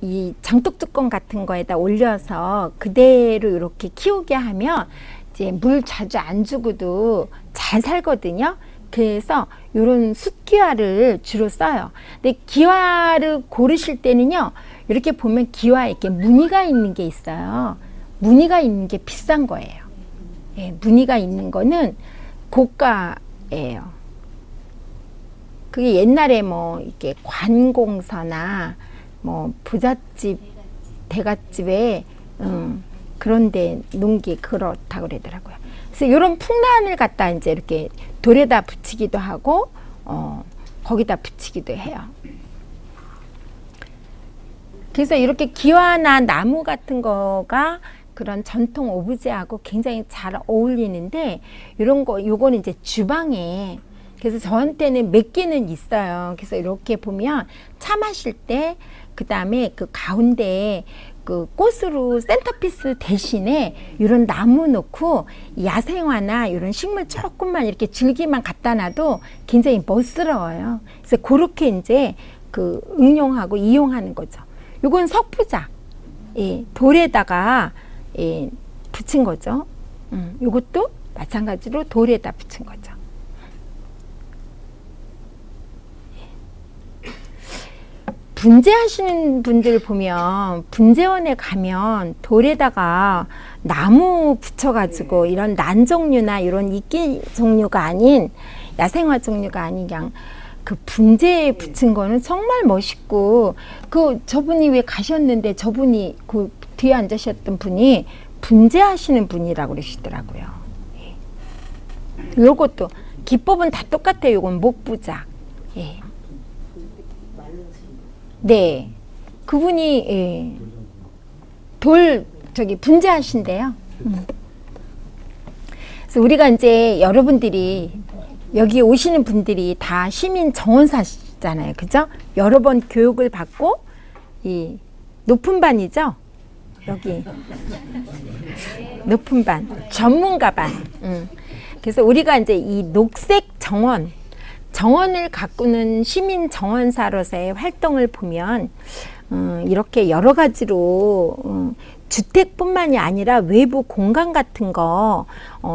이 장독 뚜껑 같은 거에다 올려서 그대로 이렇게 키우게 하면 이제 물 자주 안 주고도 잘 살거든요. 그래서 이런 숫기화를 주로 써요. 근데 기화를 고르실 때는요, 이렇게 보면 기화에 이렇게 무늬가 있는 게 있어요. 무늬가 있는 게 비싼 거예요. 예, 무늬가 있는 거는 고가예요. 그게 옛날에 뭐 이렇게 관공서나 뭐 부잣집, 대갓집에 그런데 놓은 게 그렇다고 그러더라고요. 그래서 이런 풍란을 갖다 이제 이렇게 돌에다 붙이기도 하고 거기다 붙이기도 해요. 그래서 이렇게 기와나 나무 같은 거가 그런 전통 오브제하고 굉장히 잘 어울리는데 이런 거 요거는 이제 주방에 그래서 저한테는 몇 개는 있어요. 그래서 이렇게 보면 차 마실 때 그 다음에 그 가운데에 그 꽃으로 센터피스 대신에 이런 나무 놓고 야생화나 이런 식물 조금만 이렇게 줄기만 갖다 놔도 굉장히 멋스러워요. 그래서 그렇게 이제 그 응용하고 이용하는 거죠. 요건 석부작, 예, 돌에다가 예, 붙인 거죠. 요것도 마찬가지로 돌에다 붙인 거죠. 분재하시는 분들 보면 분재원에 가면 돌에다가 나무 붙여가지고 이런 난 종류나 이런 이끼 종류가 아닌 야생화 종류가 아닌 그냥 그 분재에 붙인 거는 정말 멋있고 저분이 왜 가셨는데 저분이 그 뒤에 앉으셨던 분이 분재하시는 분이라고 그러시더라고요. 요것도 기법은 다 똑같아요. 요건 목부작. 예. 네, 그분이 예, 분재하신대요. 그래서 우리가 이제 여러분들이 여기 오시는 분들이 다 시민 정원사잖아요, 그죠? 여러 번 교육을 받고 이 높은 반이죠. 여기 높은 반, 전문가 반. 그래서 우리가 이제 이 녹색 정원을 가꾸는 시민 정원사로서의 활동을 보면 이렇게 여러 가지로 주택뿐만이 아니라 외부 공간 같은 거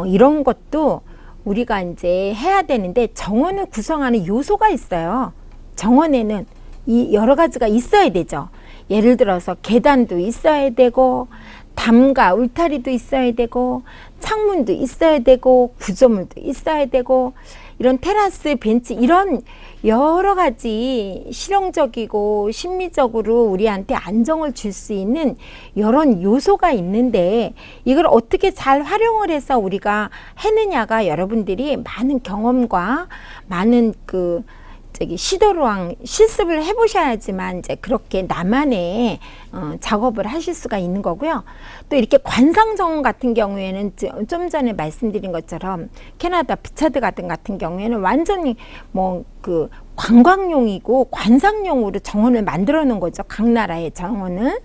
이런 것도 우리가 이제 해야 되는데 정원을 구성하는 요소가 있어요. 정원에는 이 여러 가지가 있어야 되죠. 예를 들어서 계단도 있어야 되고 담과 울타리도 있어야 되고 창문도 있어야 되고 구조물도 있어야 되고 이런 테라스, 벤치 이런 여러 가지 실용적이고 심미적으로 우리한테 안정을 줄 수 있는 이런 요소가 있는데 이걸 어떻게 잘 활용을 해서 우리가 해느냐가 여러분들이 많은 경험과 많은 실습을 해보셔야지만 이제 그렇게 나만의 작업을 하실 수가 있는 거고요. 또 이렇게 관상정원 같은 경우에는 좀 전에 말씀드린 것처럼 캐나다 비차드 가든 같은 경우에는 완전히 관광용이고 관상용으로 정원을 만들어 놓은 거죠. 각 나라의 정원은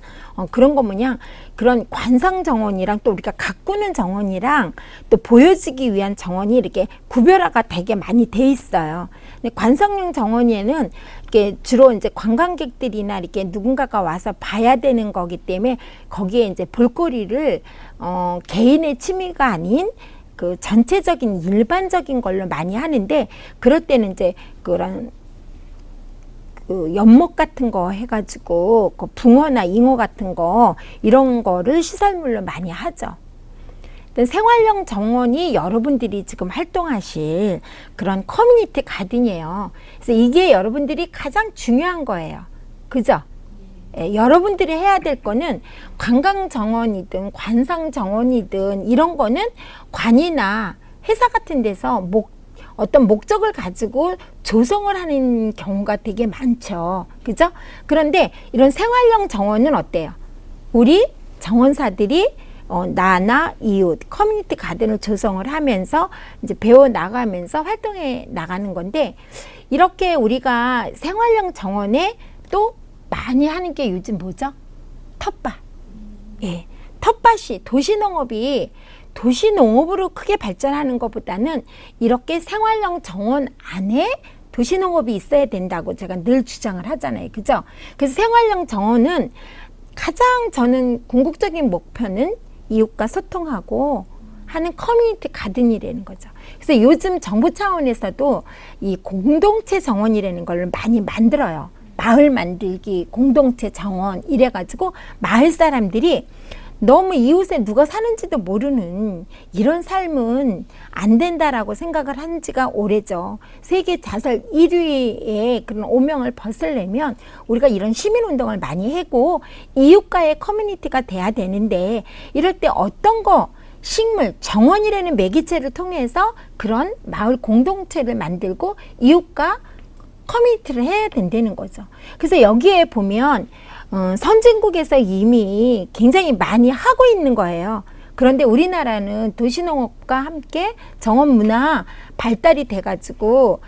그런 거 뭐냐 그런 관상 정원이랑 또 우리가 가꾸는 정원이랑 또 보여지기 위한 정원이 이렇게 구별화가 되게 많이 돼 있어요. 근데 관상용 정원에는 이렇게 주로 이제 관광객들이나 이렇게 누군가가 와서 봐야 되는 거기 때문에 거기에 이제 볼거리를 개인의 취미가 아닌 그 전체적인 일반적인 걸로 많이 하는데 그럴 때는 이제 그런 그 연못 같은 거 해가지고 그 붕어나 잉어 같은 거 이런 거를 시설물로 많이 하죠. 생활형 정원이 여러분들이 지금 활동하실 그런 커뮤니티 가든이에요. 그래서 이게 여러분들이 가장 중요한 거예요. 그죠? 예, 여러분들이 해야 될 거는 관광 정원이든 관상 정원이든 이런 거는 관이나 회사 같은 데서 어떤 목적을 가지고 조성을 하는 경우가 되게 많죠. 그죠? 그런데 이런 생활형 정원은 어때요? 우리 정원사들이 나나 이웃 커뮤니티 가든을 조성을 하면서 이제 배워 나가면서 활동해 나가는 건데, 이렇게 우리가 생활형 정원에 또 많이 하는 게 요즘 뭐죠? 텃밭. 예. 텃밭이 도시농업으로 크게 발전하는 것보다는 이렇게 생활형 정원 안에 도시농업이 있어야 된다고 제가 늘 주장을 하잖아요. 그죠? 그래서 생활형 정원은 가장 저는 궁극적인 목표는 이웃과 소통하고 하는 커뮤니티 가든이라는 거죠. 그래서 요즘 정부 차원에서도 이 공동체 정원이라는 걸 많이 만들어요. 마을 만들기, 공동체 정원 이래가지고 마을 사람들이 너무 이웃에 누가 사는지도 모르는 이런 삶은 안 된다라고 생각을 한 지가 오래죠. 세계 자살 1위의 그런 오명을 벗으려면 우리가 이런 시민운동을 많이 하고 이웃과의 커뮤니티가 돼야 되는데, 이럴 때 어떤 거 식물, 정원이라는 매개체를 통해서 그런 마을 공동체를 만들고 이웃과 커뮤니티를 해야 된다는 거죠. 그래서 여기에 보면 선진국에서 이미 굉장히 많이 하고 있는 거예요. 그런데 우리나라는 도시농업과 함께 정원문화 발달이 돼가지고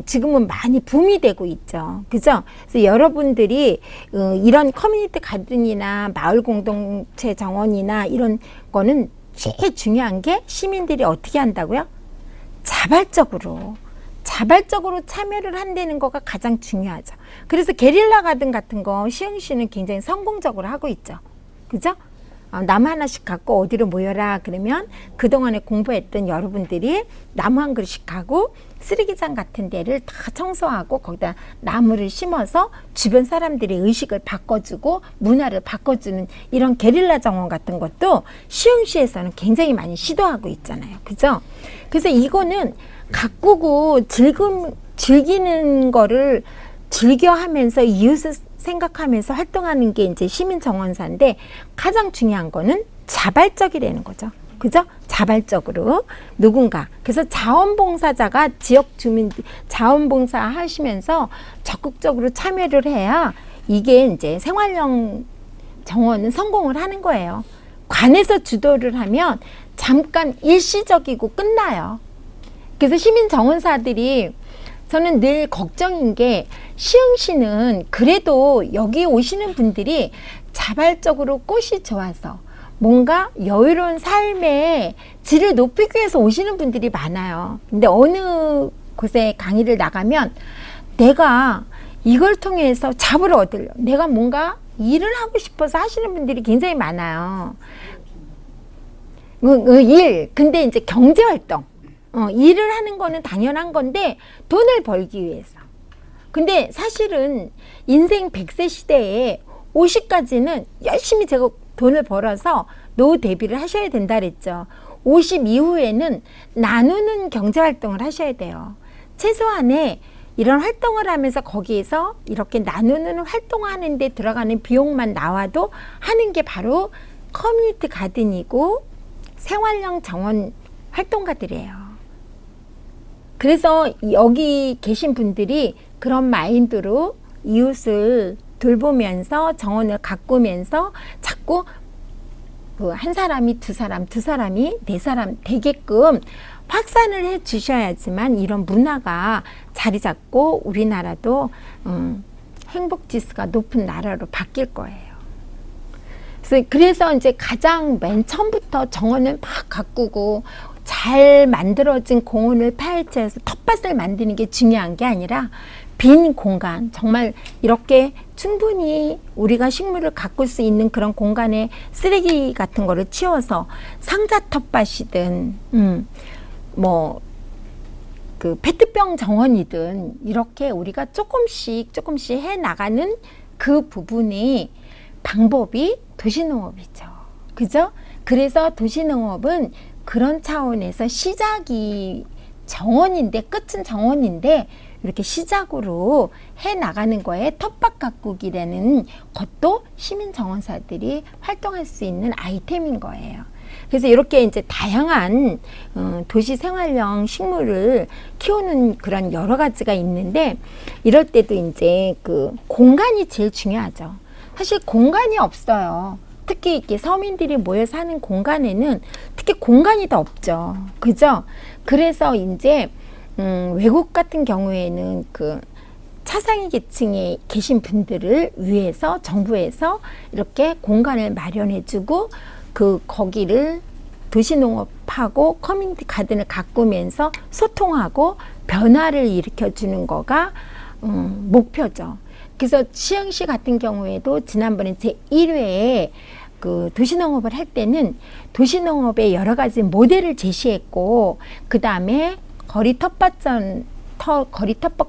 지금은 많이 붐이 되고 있죠. 그죠? 그래서 여러분들이 이런 커뮤니티 가든이나 마을 공동체 정원이나 이런 거는 제일 중요한 게 시민들이 어떻게 한다고요? 자발적으로 참여를 한다는 거가 가장 중요하죠. 그래서 게릴라 가든 같은 거 시흥시는 굉장히 성공적으로 하고 있죠. 그죠? 나무 하나씩 갖고 어디로 모여라 그러면 그동안에 공부했던 여러분들이 나무 한 그릇씩 가고 쓰레기장 같은 데를 다 청소하고 거기다 나무를 심어서 주변 사람들의 의식을 바꿔주고 문화를 바꿔주는 이런 게릴라 정원 같은 것도 시흥시에서는 굉장히 많이 시도하고 있잖아요. 그죠? 그래서 이거는 가꾸고 즐기는 거를 즐겨하면서 이웃을 생각하면서 활동하는 게 이제 시민정원사인데, 가장 중요한 거는 자발적이라는 거죠. 그죠? 자발적으로 누군가. 그래서 자원봉사자가 지역 주민 자원봉사 하시면서 적극적으로 참여를 해야 이게 이제 생활형 정원은 성공을 하는 거예요. 관에서 주도를 하면 잠깐 일시적이고 끝나요. 그래서 시민정원사들이 저는 늘 걱정인 게, 시흥시는 그래도 여기 오시는 분들이 자발적으로 꽃이 좋아서 뭔가 여유로운 삶의 질을 높이기 위해서 오시는 분들이 많아요. 근데 어느 곳에 강의를 나가면 내가 이걸 통해서 잡을 얻으려, 내가 뭔가 일을 하고 싶어서 하시는 분들이 굉장히 많아요. 근데 이제 경제활동. 일을 하는 거는 당연한 건데 돈을 벌기 위해서. 근데 사실은 인생 100세 시대에 50까지는 열심히 제가 돈을 벌어서 노후 대비를 하셔야 된다 그랬죠. 50 이후에는 나누는 경제활동을 하셔야 돼요. 최소한의 이런 활동을 하면서 거기에서 이렇게 나누는 활동하는 데 들어가는 비용만 나와도 하는 게 바로 커뮤니티 가든이고 생활형 정원 활동가들이에요. 그래서 여기 계신 분들이 그런 마인드로 이웃을 돌보면서 정원을 가꾸면서 자꾸 한 사람이 두 사람이 네 사람 되게끔 확산을 해 주셔야지만 이런 문화가 자리 잡고 우리나라도 행복 지수가 높은 나라로 바뀔 거예요. 그래서 이제 가장 맨 처음부터 정원을 막 가꾸고 잘 만들어진 공원을 파헤쳐서 텃밭을 만드는 게 중요한 게 아니라 빈 공간, 정말 이렇게 충분히 우리가 식물을 가꿀 수 있는 그런 공간에 쓰레기 같은 거를 치워서 상자 텃밭이든 그 페트병 정원이든 이렇게 우리가 조금씩 해 나가는 그 부분이 방법이 도시농업이죠. 그죠? 그래서 도시농업은 그런 차원에서 시작이 정원인데 끝은 정원인데 이렇게 시작으로 해 나가는 거에 텃밭 가꾸기라는 것도 시민 정원사들이 활동할 수 있는 아이템인 거예요. 그래서 이렇게 이제 다양한 도시 생활형 식물을 키우는 그런 여러 가지가 있는데 이럴 때도 이제 그 공간이 제일 중요하죠. 사실 공간이 없어요. 특히 이렇게 서민들이 모여 사는 공간에는 특히 공간이 더 없죠. 그죠? 그래서 이제 외국 같은 경우에는 그 차상위 계층에 계신 분들을 위해서 정부에서 이렇게 공간을 마련해주고 그 거기를 도시농업하고 커뮤니티 가든을 가꾸면서 소통하고 변화를 일으켜주는 거가 목표죠. 그래서 시흥시 같은 경우에도 지난번에 제1회에 그 도시농업을 할 때는 도시농업의 여러 가지 모델을 제시했고 그 다음에 거리 텃밭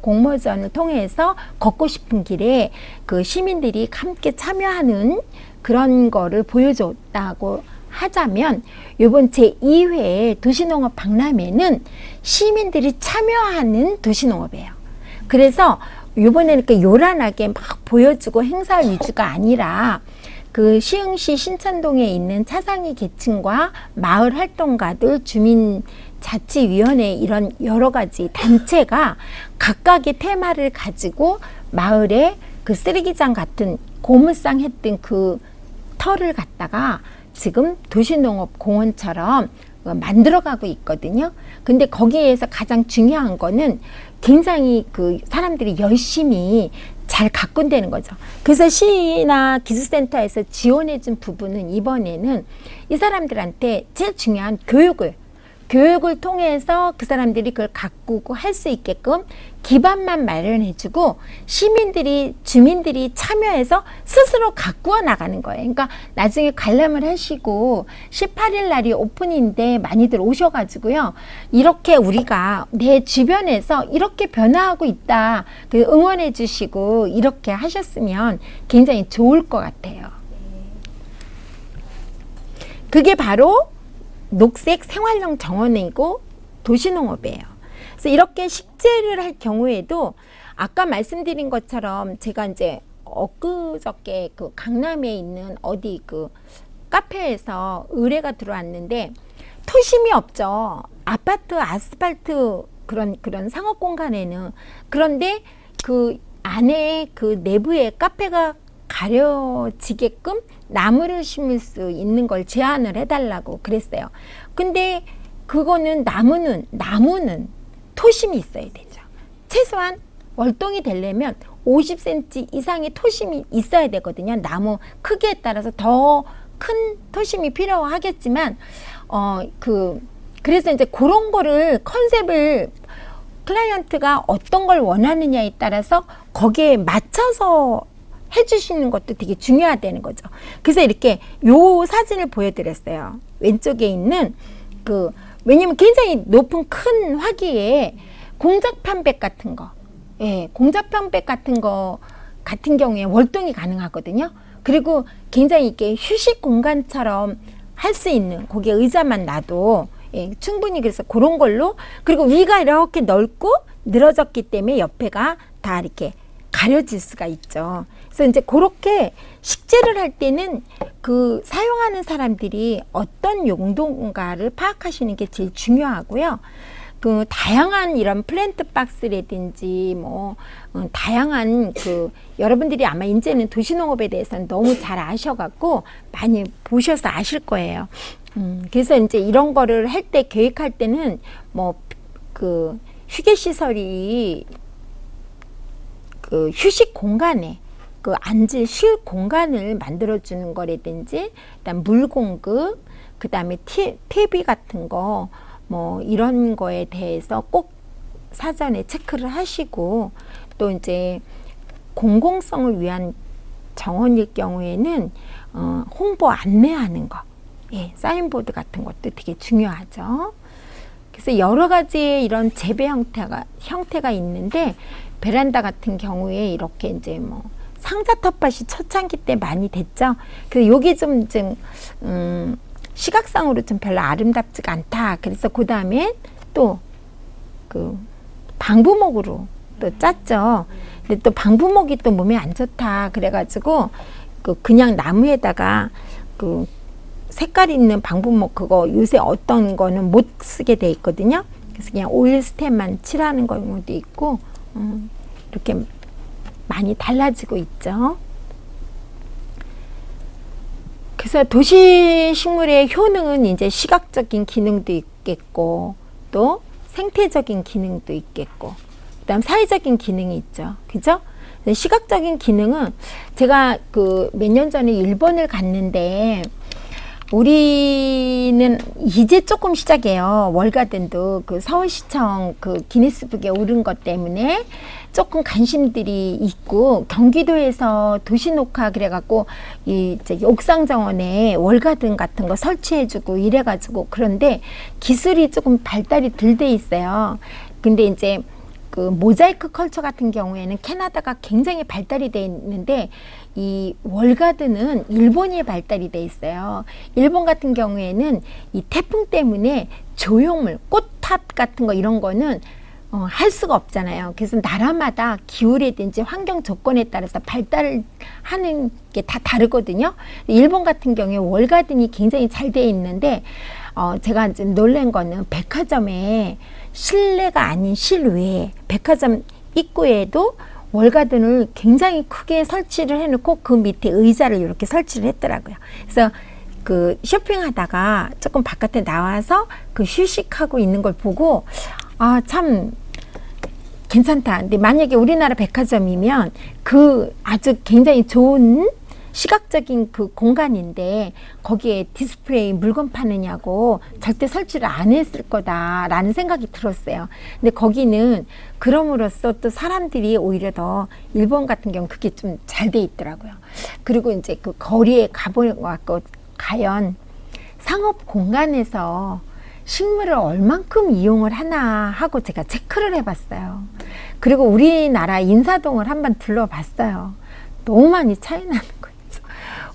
공모전을 통해서 걷고 싶은 길에 그 시민들이 함께 참여하는 그런 거를 보여줬다고 하자면 이번 제2회 도시농업 박람회는 시민들이 참여하는 도시농업이에요. 그래서 이번에는 이렇게 요란하게 막 보여주고 행사 위주가 아니라 그 시흥시 신천동에 있는 차상위 계층과 마을 활동가들, 주민자치위원회 이런 여러 가지 단체가 각각의 테마를 가지고 마을에 그 쓰레기장 같은 고물상 했던 그 털을 갖다가 지금 도시농업 공원처럼 만들어가고 있거든요. 근데 거기에서 가장 중요한 거는 굉장히 그 사람들이 열심히 잘 가꾼다는 거죠. 그래서 시나 기술센터에서 지원해준 부분은 이번에는 이 사람들한테 제일 중요한 교육을 통해서 그 사람들이 그걸 가꾸고 할 수 있게끔 기반만 마련해주고 주민들이 참여해서 스스로 가꾸어 나가는 거예요. 그러니까 나중에 관람을 하시고 18일 날이 오픈인데 많이들 오셔가지고요. 이렇게 우리가 내 주변에서 이렇게 변화하고 있다. 그 응원해 주시고 이렇게 하셨으면 굉장히 좋을 것 같아요. 그게 바로 녹색 생활형 정원이고 도시농업이에요. 그래서 이렇게 식재를 할 경우에도 아까 말씀드린 것처럼 제가 이제 엊그저께 그 강남에 있는 어디 그 카페에서 의뢰가 들어왔는데 토심이 없죠. 아파트 아스팔트 그런 상업 공간에는. 그런데 그 안에 그 내부에 카페가 가려지게끔 나무를 심을 수 있는 걸 제안을 해달라고 그랬어요. 근데 그거는 나무는 토심이 있어야 되죠. 최소한 월동이 되려면 50cm 이상의 토심이 있어야 되거든요. 나무 크기에 따라서 더 큰 토심이 필요하겠지만 그래서 이제 그런 거를 컨셉을 클라이언트가 어떤 걸 원하느냐에 따라서 거기에 맞춰서 해주시는 것도 되게 중요하다는 거죠. 그래서 이렇게 요 사진을 보여드렸어요. 왼쪽에 있는 왜냐면 굉장히 높은 큰 화기에 공작 편백 같은 거, 공작 편백 같은 경우에 월동이 가능하거든요. 그리고 굉장히 이렇게 휴식 공간처럼 할 수 있는 거기에 의자만 놔도 충분히 그래서 그런 걸로 그리고 위가 이렇게 넓고 늘어졌기 때문에 옆에가 다 이렇게 가려질 수가 있죠. 그래서 이제 그렇게 식재를 할 때는 그 사용하는 사람들이 어떤 용도인가를 파악하시는 게 제일 중요하고요. 그 다양한 이런 플랜트 박스라든지 다양한 여러분들이 아마 이제는 도시농업에 대해서는 너무 잘 아셔갖고 많이 보셔서 아실 거예요. 그래서 이제 이런 거를 할 때 계획할 때는 휴게 시설이 휴식 공간에 앉을 쉴 공간을 만들어주는 거라든지, 그다음 물 공급, 그다음에 TV 같은 거, 이런 거에 대해서 꼭 사전에 체크를 하시고, 또 이제 공공성을 위한 정원일 경우에는 홍보 안내하는 거, 사인보드 같은 것도 되게 중요하죠. 그래서 여러 가지의 이런 재배 형태가 있는데 베란다 같은 경우에 이렇게 이제 뭐 상자 텃밭이 초창기 때 많이 됐죠. 그래서 요게 좀 시각상으로 좀 별로 아름답지가 않다. 그래서 그 다음에 또 그 방부목으로 또 짰죠. 근데 또 방부목이 또 몸에 안 좋다. 그래가지고 그냥 나무에다가 그 색깔 있는 방부목 그거 요새 어떤 거는 못 쓰게 돼 있거든요. 그래서 그냥 오일 스텐만 칠하는 경우도 있고 이렇게 많이 달라지고 있죠. 그래서 도시 식물의 효능은 이제 시각적인 기능도 있겠고 또 생태적인 기능도 있겠고 그다음 사회적인 기능이 있죠. 그죠? 시각적인 기능은 제가 그 몇 년 전에 일본을 갔는데 우리는 이제 조금 시작해요. 월가든도 그 서울시청 그 기네스북에 오른 것 때문에 조금 관심들이 있고 경기도에서 도시녹화 그래갖고 이 저기 옥상 정원에 월가든 같은 거 설치해주고 이래가지고 그런데 기술이 조금 발달이 덜 돼 있어요. 근데 이제 그 모자이크 컬처 같은 경우에는 캐나다가 굉장히 발달이 돼 있는데 이 월가든은 일본이 발달이 돼 있어요. 일본 같은 경우에는 이 태풍 때문에 조형물, 꽃탑 같은 거 이런 거는 할 수가 없잖아요. 그래서 나라마다 기후라든지 환경 조건에 따라서 발달하는 게 다 다르거든요. 일본 같은 경우에 월가든이 굉장히 잘 돼 있는데 제가 좀 놀란 거는 백화점에 실내가 아닌 실외에 백화점 입구에도 월가든을 굉장히 크게 설치를 해놓고 그 밑에 의자를 이렇게 설치를 했더라고요. 그래서 그 쇼핑하다가 조금 바깥에 나와서 그 휴식하고 있는 걸 보고 아, 참 괜찮다. 근데 만약에 우리나라 백화점이면 그 아주 굉장히 좋은 시각적인 그 공간인데 거기에 디스플레이 물건 파느냐고 절대 설치를 안 했을 거다라는 생각이 들었어요. 근데 거기는 그럼으로써 또 사람들이 오히려 더 일본 같은 경우 그게 좀 잘 돼 있더라고요. 그리고 이제 그 거리에 가보고 과연 상업 공간에서 식물을 얼만큼 이용을 하나 하고 제가 체크를 해봤어요. 그리고 우리나라 인사동을 한번 둘러봤어요. 너무 많이 차이 나는 거예요.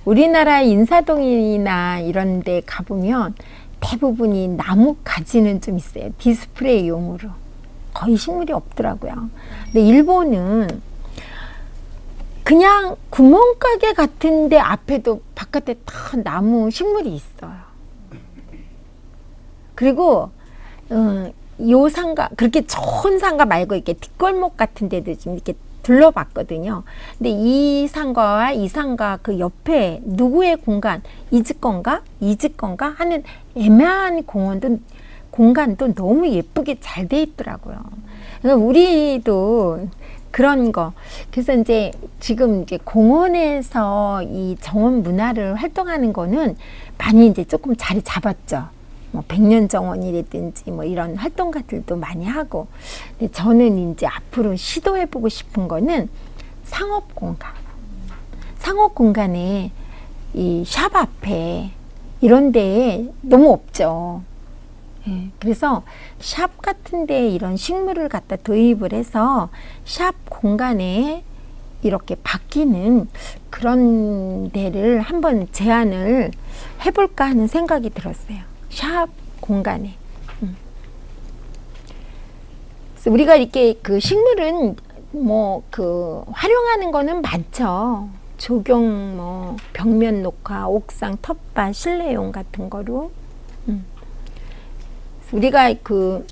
우리나라 인사동이나 이런 데 가보면 대부분이 나무 가지는 좀 있어요. 디스플레이용으로. 거의 식물이 없더라고요. 근데 일본은 그냥 구멍가게 같은데 앞에도 바깥에 다 나무 식물이 있어요. 그리고 요 상가 그렇게 좋은 상가 말고 이렇게 뒷골목 같은 데도 좀 이렇게 둘러봤거든요. 근데 이 상가와 이 상가 그 옆에 누구의 공간, 이 집 건가? 이 집 건가? 하는 애매한 공간도 너무 예쁘게 잘 돼 있더라고요. 그러니까 우리도 그런 거. 그래서 이제 지금 이제 공원에서 이 정원 문화를 활동하는 거는 많이 이제 조금 자리 잡았죠. 뭐 100년 정원이라든지 뭐 이런 활동가들도 많이 하고. 근데 저는 이제 앞으로 시도해보고 싶은 거는 상업 공간. 상업 공간에 이 샵 앞에 이런 데에 너무 없죠. 예, 그래서 샵 같은 데 이런 식물을 갖다 도입을 해서 샵 공간에 이렇게 바뀌는 그런 데를 한번 제안을 해볼까 하는 생각이 들었어요. 샵 공간에. 그래서 우리가 이렇게 그 식물은 뭐 그 활용하는 거는 많죠. 조경, 뭐 벽면 녹화, 옥상 텃밭, 실내용 같은 거로. 우리가 그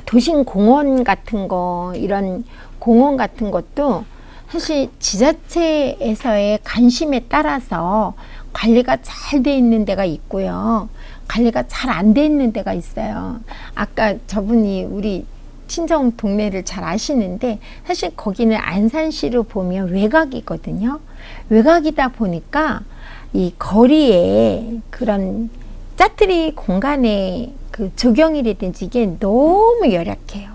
도심 공원 같은 거, 이런 공원 같은 것도 사실 지자체에서의 관심에 따라서 관리가 잘 돼 있는 데가 있고요. 관리가 잘 안 돼 있는 데가 있어요. 아까 저분이 우리 친정 동네를 잘 아시는데 사실 거기는 안산시로 보면 외곽이거든요. 외곽이다 보니까 이 거리에 그런 짜투리 공간에 그 조경이라든지 이게 너무 열악해요.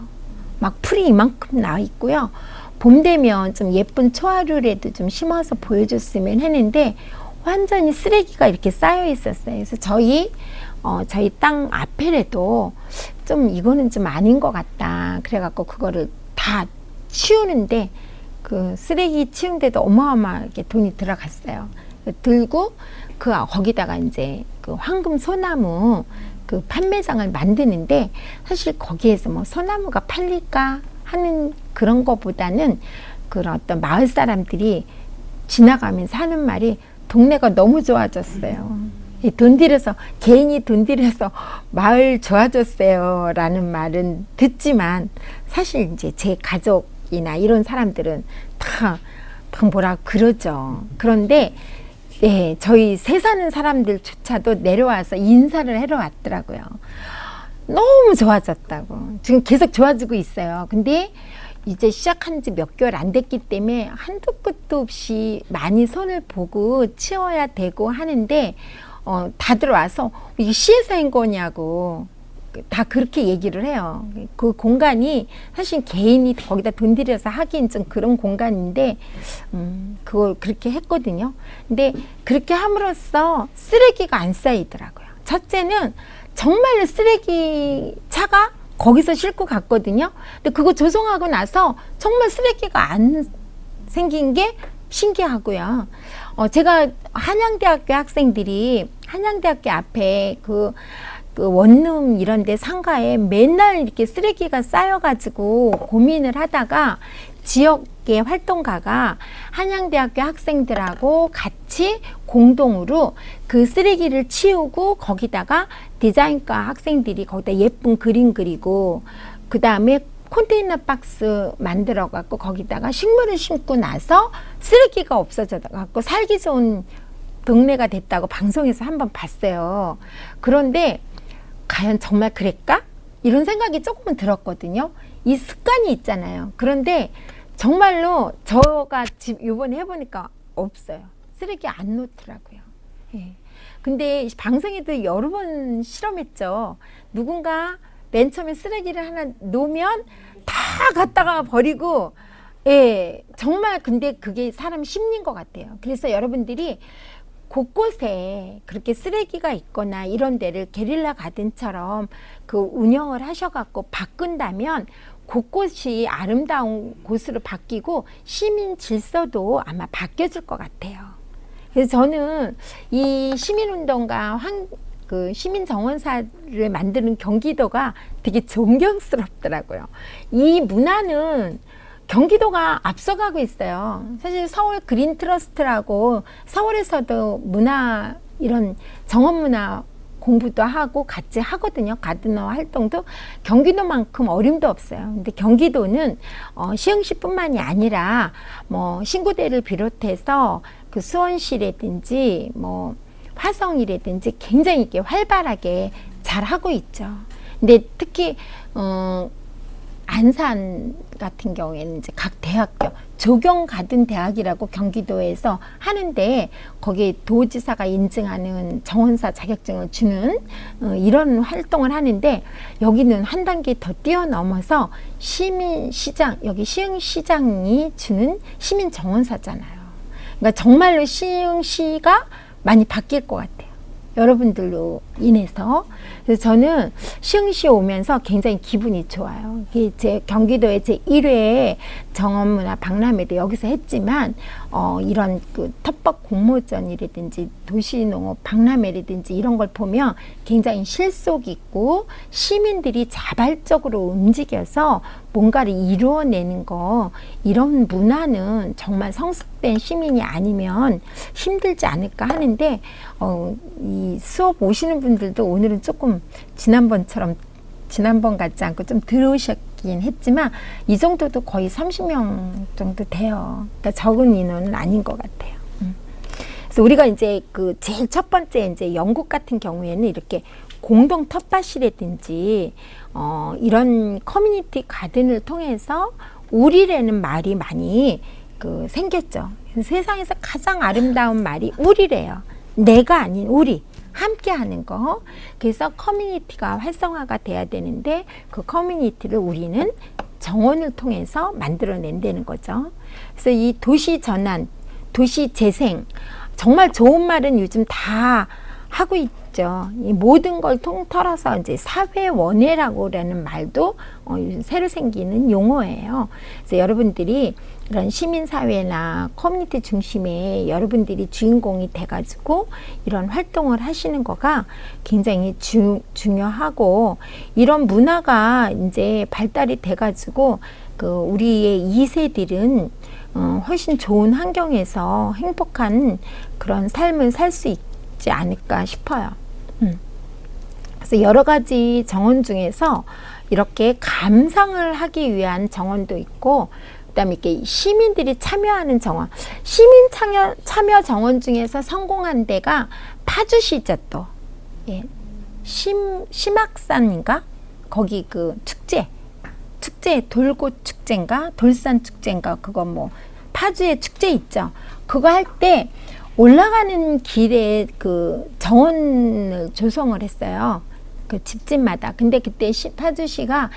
막 풀이 이만큼 나 있고요. 봄 되면 좀 예쁜 초하루라도 좀 심어서 보여줬으면 했는데 완전히 쓰레기가 이렇게 쌓여 있었어요. 그래서 저희 저희 땅 앞에라도 좀 이거는 좀 아닌 것 같다. 그래갖고 그거를 다 치우는데 그 쓰레기 치우는데도 어마어마하게 돈이 들어갔어요. 들고 거기다가 이제 그 황금 소나무 그 판매장을 만드는데 사실 거기에서 뭐 소나무가 팔릴까 하는 그런 거보다는 그런 어떤 마을 사람들이 지나가면서 하는 말이 동네가 너무 좋아졌어요. 이 돈 들여서 개인이 돈 들여서 마을 좋아졌어요 라는 말은 듣지만 사실 이제 제 가족이나 이런 사람들은 다 뭐라 그러죠. 그런데 네, 저희 새 사는 사람들조차도 내려와서 인사를 하러 왔더라고요. 너무 좋아졌다고. 지금 계속 좋아지고 있어요. 근데 이제 시작한 지 몇 개월 안 됐기 때문에 한도 끝도 없이 많이 손을 보고 치워야 되고 하는데 다들 와서 이게 시에서 한 거냐고 다 그렇게 얘기를 해요. 그 공간이 사실 개인이 거기다 돈 들여서 하긴 좀 그런 공간인데 그걸 그렇게 했거든요. 근데 그렇게 함으로써 쓰레기가 안 쌓이더라고요. 첫째는 정말로 쓰레기 차가 거기서 싣고 갔거든요. 근데 그거 조성하고 나서 정말 쓰레기가 안 생긴 게 신기하고요. 제가 한양대학교 학생들이 한양대학교 앞에 그 원룸 이런 데 상가에 맨날 이렇게 쓰레기가 쌓여가지고 고민을 하다가 지역의 활동가가 한양대학교 학생들하고 같이 공동으로 그 쓰레기를 치우고 거기다가 디자인과 학생들이 거기다 예쁜 그림 그리고 그 다음에 컨테이너 박스 만들어 갖고 거기다가 식물을 심고 나서 쓰레기가 없어져 갖고 살기 좋은 동네가 됐다고 방송에서 한번 봤어요. 그런데 과연 정말 그랬까? 이런 생각이 조금은 들었거든요. 이 습관이 있잖아요. 그런데 정말로 저가 이번에 해보니까 없어요. 쓰레기 안 놓더라고요. 예. 근데 방송에도 여러 번 실험했죠. 누군가 맨 처음에 쓰레기를 하나 놓으면 다 갖다가 버리고, 예, 정말 근데 그게 사람 심리인 것 같아요. 그래서 여러분들이 곳곳에 그렇게 쓰레기가 있거나 이런 데를 게릴라 가든처럼 그 운영을 하셔갖고 바꾼다면 곳곳이 아름다운 곳으로 바뀌고 시민 질서도 아마 바뀌어질 것 같아요. 그래서 저는 이 시민운동가 그 시민정원사를 만드는 경기도가 되게 존경스럽더라고요. 이 문화는 경기도가 앞서가고 있어요. 사실 서울 그린 트러스트라고 서울에서도 문화 이런 정원 문화 공부도 하고 같이 하거든요. 가드너 활동도 경기도만큼 어림도 없어요. 근데 경기도는 시흥시뿐만이 아니라 뭐 신구대를 비롯해서 그 수원시라든지 뭐 화성이라든지 굉장히 이렇게 활발하게 잘 하고 있죠. 근데 특히 안산 같은 경우에는 이제 각 대학교 조경가든대학이라고 경기도에서 하는데 거기에 도지사가 인증하는 정원사 자격증을 주는 이런 활동을 하는데 여기는 한 단계 더 뛰어넘어서 시민시장 여기 시흥시장이 주는 시민정원사잖아요. 그러니까 정말로 시흥시가 많이 바뀔 것 같아요. 여러분들로 인해서. 그래서 저는 시흥시에 오면서 굉장히 기분이 좋아요. 이게 제 경기도의 제 1회 정원문화 박람회도 여기서 했지만 이런 그 텃밭 공모전이라든지 도시농업 박람회라든지 이런 걸 보면 굉장히 실속 있고 시민들이 자발적으로 움직여서 뭔가를 이루어내는 거 이런 문화는 정말 성숙된 시민이 아니면 힘들지 않을까 하는데 이 수업 오시는 분들도 오늘은 조금 지난번 같지 않고 좀 들어오셨긴 했지만 이 정도도 거의 30명 정도 돼요. 그러니까 적은 인원은 아닌 것 같아요. 그래서 우리가 이제 그 제일 첫 번째 이제 영국 같은 경우에는 이렇게 공동 텃밭이라든지 이런 커뮤니티 가든을 통해서 우리라는 말이 많이 그 생겼죠. 세상에서 가장 아름다운 말이 우리래요. 내가 아닌 우리. 함께 하는 거. 그래서 커뮤니티가 활성화가 돼야 되는데 그 커뮤니티를 우리는 정원을 통해서 만들어낸다는 거죠. 그래서 이 도시 전환, 도시 재생 정말 좋은 말은 요즘 다 하고 있죠. 있죠. 이 모든 걸 통틀어서 이제 사회원회라고라는 말도 새로 생기는 용어예요. 그래서 여러분들이 이런 시민사회나 커뮤니티 중심의 여러분들이 주인공이 돼가지고 이런 활동을 하시는 거가 굉장히 중요하고, 이런 문화가 이제 발달이 돼가지고 그 우리의 2세들은 훨씬 좋은 환경에서 행복한 그런 삶을 살 수 있지 않을까 싶어요. 그래서 여러 가지 정원 중에서 이렇게 감상을 하기 위한 정원도 있고, 그다음에 이렇게 시민들이 참여하는 정원, 시민 참여 정원 중에서 성공한 데가 파주시죠. 또 예. 심악산인가 거기 그 축제 돌꽃 축제인가 돌산 축제인가, 그거 뭐 파주에 축제 있죠. 그거 할 때 올라가는 길에 그 정원을 조성을 했어요. 그 집집마다. 근데 그때 파주시가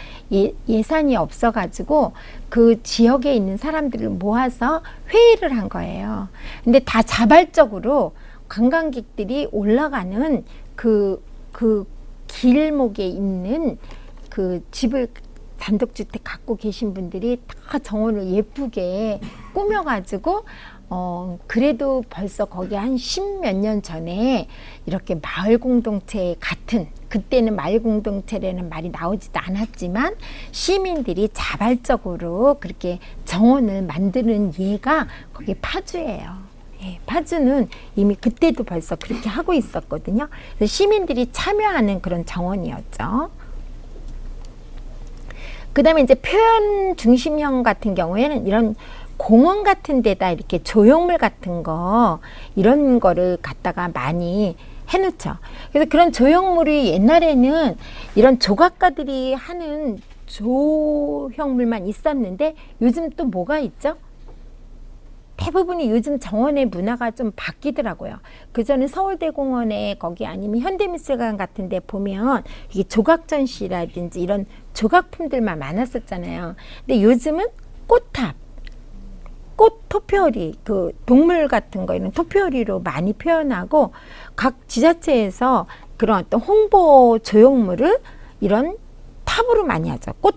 예산이 없어가지고 그 지역에 있는 사람들을 모아서 회의를 한 거예요. 근데 다 자발적으로 관광객들이 올라가는 그 길목에 있는 그 집을 단독주택 갖고 계신 분들이 다 정원을 예쁘게 꾸며가지고 그래도 벌써 거기 한 10몇 년 전에 이렇게 마을 공동체 같은, 그때는 마을 공동체라는 말이 나오지도 않았지만 시민들이 자발적으로 그렇게 정원을 만드는 예가 거기 파주예요. 예, 파주는 이미 그때도 벌써 그렇게 하고 있었거든요. 그래서 시민들이 참여하는 그런 정원이었죠. 그 다음에 이제 표현 중심형 같은 경우에는 이런 공원 같은 데다 이렇게 조형물 같은 거, 이런 거를 갖다가 많이 해놓죠. 그래서 그런 조형물이 옛날에는 이런 조각가들이 하는 조형물만 있었는데 요즘 또 뭐가 있죠? 대부분이 요즘 정원의 문화가 좀 바뀌더라고요. 그전에 서울대공원에 거기 아니면 현대미술관 같은 데 보면 이게 조각 전시라든지 이런 조각품들만 많았었잖아요. 근데 요즘은 꽃탑, 꽃 토피오리, 그 동물 같은 거 이런 토피오리로 많이 표현하고, 각 지자체에서 그런 어떤 홍보 조형물을 이런 탑으로 많이 하죠. 꽃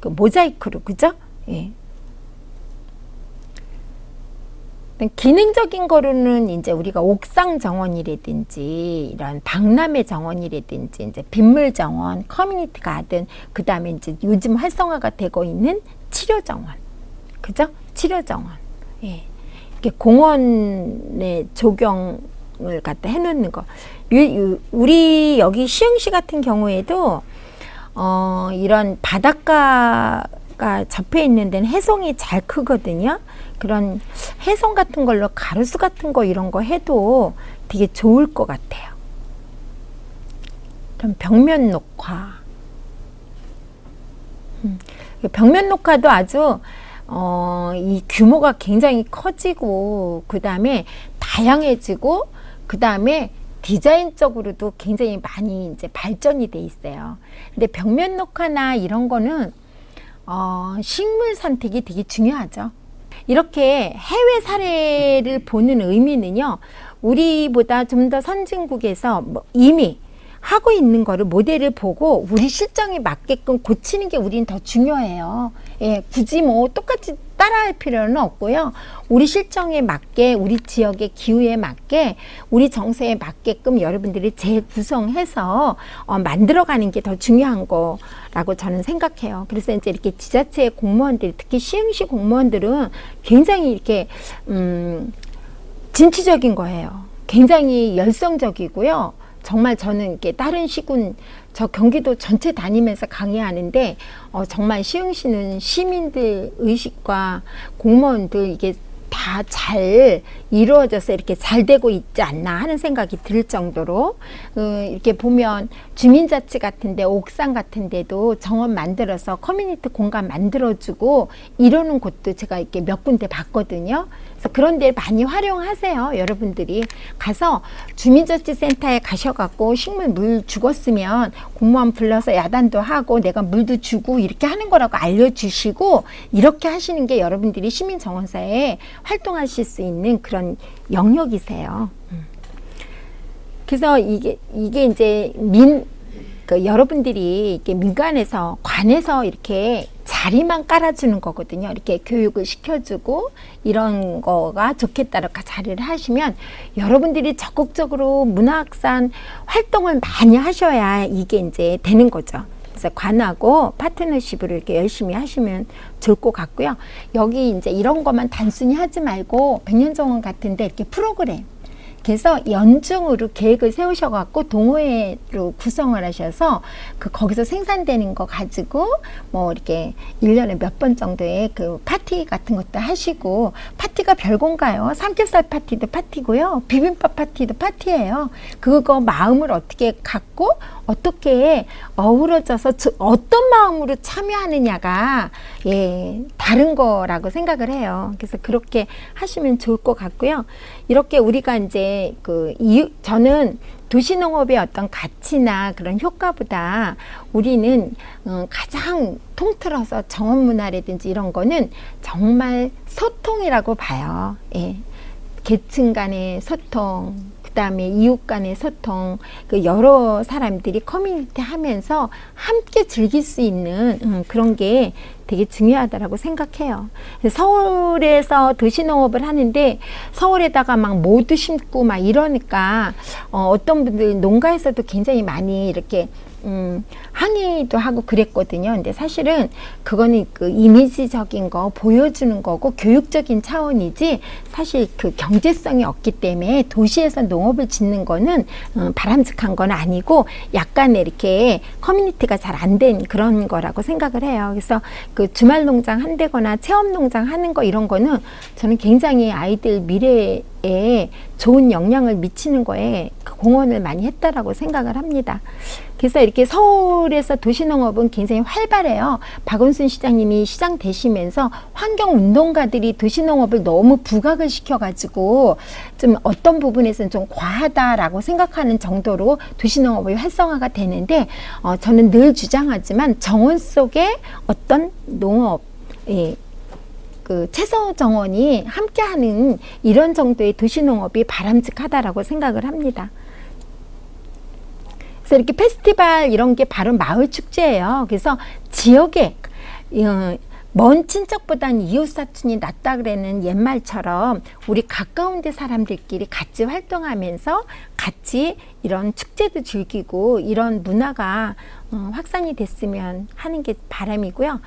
그 모자이크로, 그죠? 예. 기능적인 거로는 이제 우리가 옥상 정원이라든지 이런 박람회 정원이라든지 이제 빗물 정원, 커뮤니티 가든, 그 다음에 이제 요즘 활성화가 되고 있는 치료 정원, 그죠? 치료 정원. 예. 이렇게 공원의 조경을 갖다 해놓는 거. 우리 여기 시흥시 같은 경우에도 이런 바닷가가 접해 있는 데는 해송이 잘 크거든요. 그런 해송 같은 걸로 가로수 같은 거 이런 거 해도 되게 좋을 것 같아요. 그럼 벽면 녹화. 벽면 녹화도 아주 이 규모가 굉장히 커지고, 그 다음에 다양해지고, 그 다음에 디자인적으로도 굉장히 많이 이제 발전이 돼 있어요. 근데 벽면 녹화나 이런 거는 식물 선택이 되게 중요하죠. 이렇게 해외 사례를 보는 의미는요, 우리보다 좀 더 선진국에서 이미 하고 있는 거를 모델을 보고 우리 실정에 맞게끔 고치는 게 우리는 더 중요해요. 예, 굳이 뭐 똑같이 따라할 필요는 없고요. 우리 실정에 맞게, 우리 지역의 기후에 맞게, 우리 정서에 맞게끔 여러분들이 재구성해서 만들어가는 게 더 중요한 거라고 저는 생각해요. 그래서 이제 이렇게 지자체 공무원들이, 특히 시흥시 공무원들은 굉장히 이렇게 진취적인 거예요. 굉장히 열성적이고요. 정말 저는 이렇게 다른 시군, 저 경기도 전체 다니면서 강의하는데 정말 시흥시는 시민들 의식과 공무원들 이게 다 잘 이루어져서 이렇게 잘 되고 있지 않나 하는 생각이 들 정도로, 이렇게 보면 주민자치 같은데, 옥상 같은데도 정원 만들어서 커뮤니티 공간 만들어주고 이러는 곳도 제가 이렇게 몇 군데 봤거든요. 그래서 그런 데 많이 활용하세요. 여러분들이 가서 주민자치센터에 가셔갖고 식물 물 죽었으면 공무원 불러서 야단도 하고 내가 물도 주고 이렇게 하는 거라고 알려주시고, 이렇게 하시는 게 여러분들이 시민정원사에 활동하실 수 있는 그런 영역이세요. 그래서 이게 이제 여러분들이 이렇게 민간에서 관에서 이렇게 자리만 깔아주는 거거든요. 이렇게 교육을 시켜주고 이런 거가 좋겠다고 자리를 하시면 여러분들이 적극적으로 문화학산 활동을 많이 하셔야 이게 이제 되는 거죠. 그래서 관하고 파트너십으로 이렇게 열심히 하시면 좋을 것 같고요. 여기 이제 이런 것만 단순히 하지 말고 백년정원 같은데 이렇게 프로그램, 그래서 연중으로 계획을 세우셔갖고 동호회로 구성을 하셔서 거기서 생산되는 거 가지고 뭐 이렇게 1년에 몇 번 정도의 그 파티 같은 것도 하시고, 파티가 별건가요? 삼겹살 파티도 파티고요. 비빔밥 파티도 파티예요. 그거 마음을 어떻게 갖고 어떻게 어우러져서 어떤 마음으로 참여하느냐가 다른 거라고 생각을 해요. 그래서 그렇게 하시면 좋을 것 같고요. 이렇게 우리가 이제 저는 도시농업의 어떤 가치나 그런 효과보다 우리는 가장 통틀어서 정원문화라든지 이런 거는 정말 소통이라고 봐요. 계층 간의 소통, 그 다음에 이웃 간의 소통, 여러 사람들이 커뮤니티 하면서 함께 즐길 수 있는 그런 게 되게 중요하다고 생각해요. 서울에서 도시농업을 하는데 서울에다가 막 모두 심고 막 이러니까 어떤 분들 농가에서도 굉장히 많이 이렇게 항의도 하고 그랬거든요. 근데 사실은 그거는 그 이미지적인 거 보여주는 거고 교육적인 차원이지 사실 그 경제성이 없기 때문에 도시에서 농업을 짓는 거는 바람직한 건 아니고 약간의 이렇게 커뮤니티가 잘 안 된 그런 거라고 생각을 해요. 그래서 그 주말 농장 한다거나 체험 농장 하는 거 이런 거는 저는 굉장히 아이들 미래에 좋은 영향을 미치는 거에 공헌을 많이 했다라고 생각을 합니다. 그래서 이렇게 서울에서 도시농업은 굉장히 활발해요. 박원순 시장님이 시장 되시면서 환경운동가들이 도시농업을 너무 부각을 시켜가지고 좀 어떤 부분에서는 좀 과하다라고 생각하는 정도로 도시농업이 활성화가 되는데 저는 늘 주장하지만 정원 속에 어떤 농업, 채소 정원이 함께하는 이런 정도의 도시농업이 바람직하다라고 생각을 합니다. 그래서 이렇게 페스티벌 이런 게 바로 마을 축제예요. 그래서 지역에 먼 친척보다는 이웃 사촌이 낫다 그러는 옛말처럼 우리 가까운 데 사람들끼리 같이 활동하면서 같이 이런 축제도 즐기고 이런 문화가 확산이 됐으면 하는 게 바람이고요.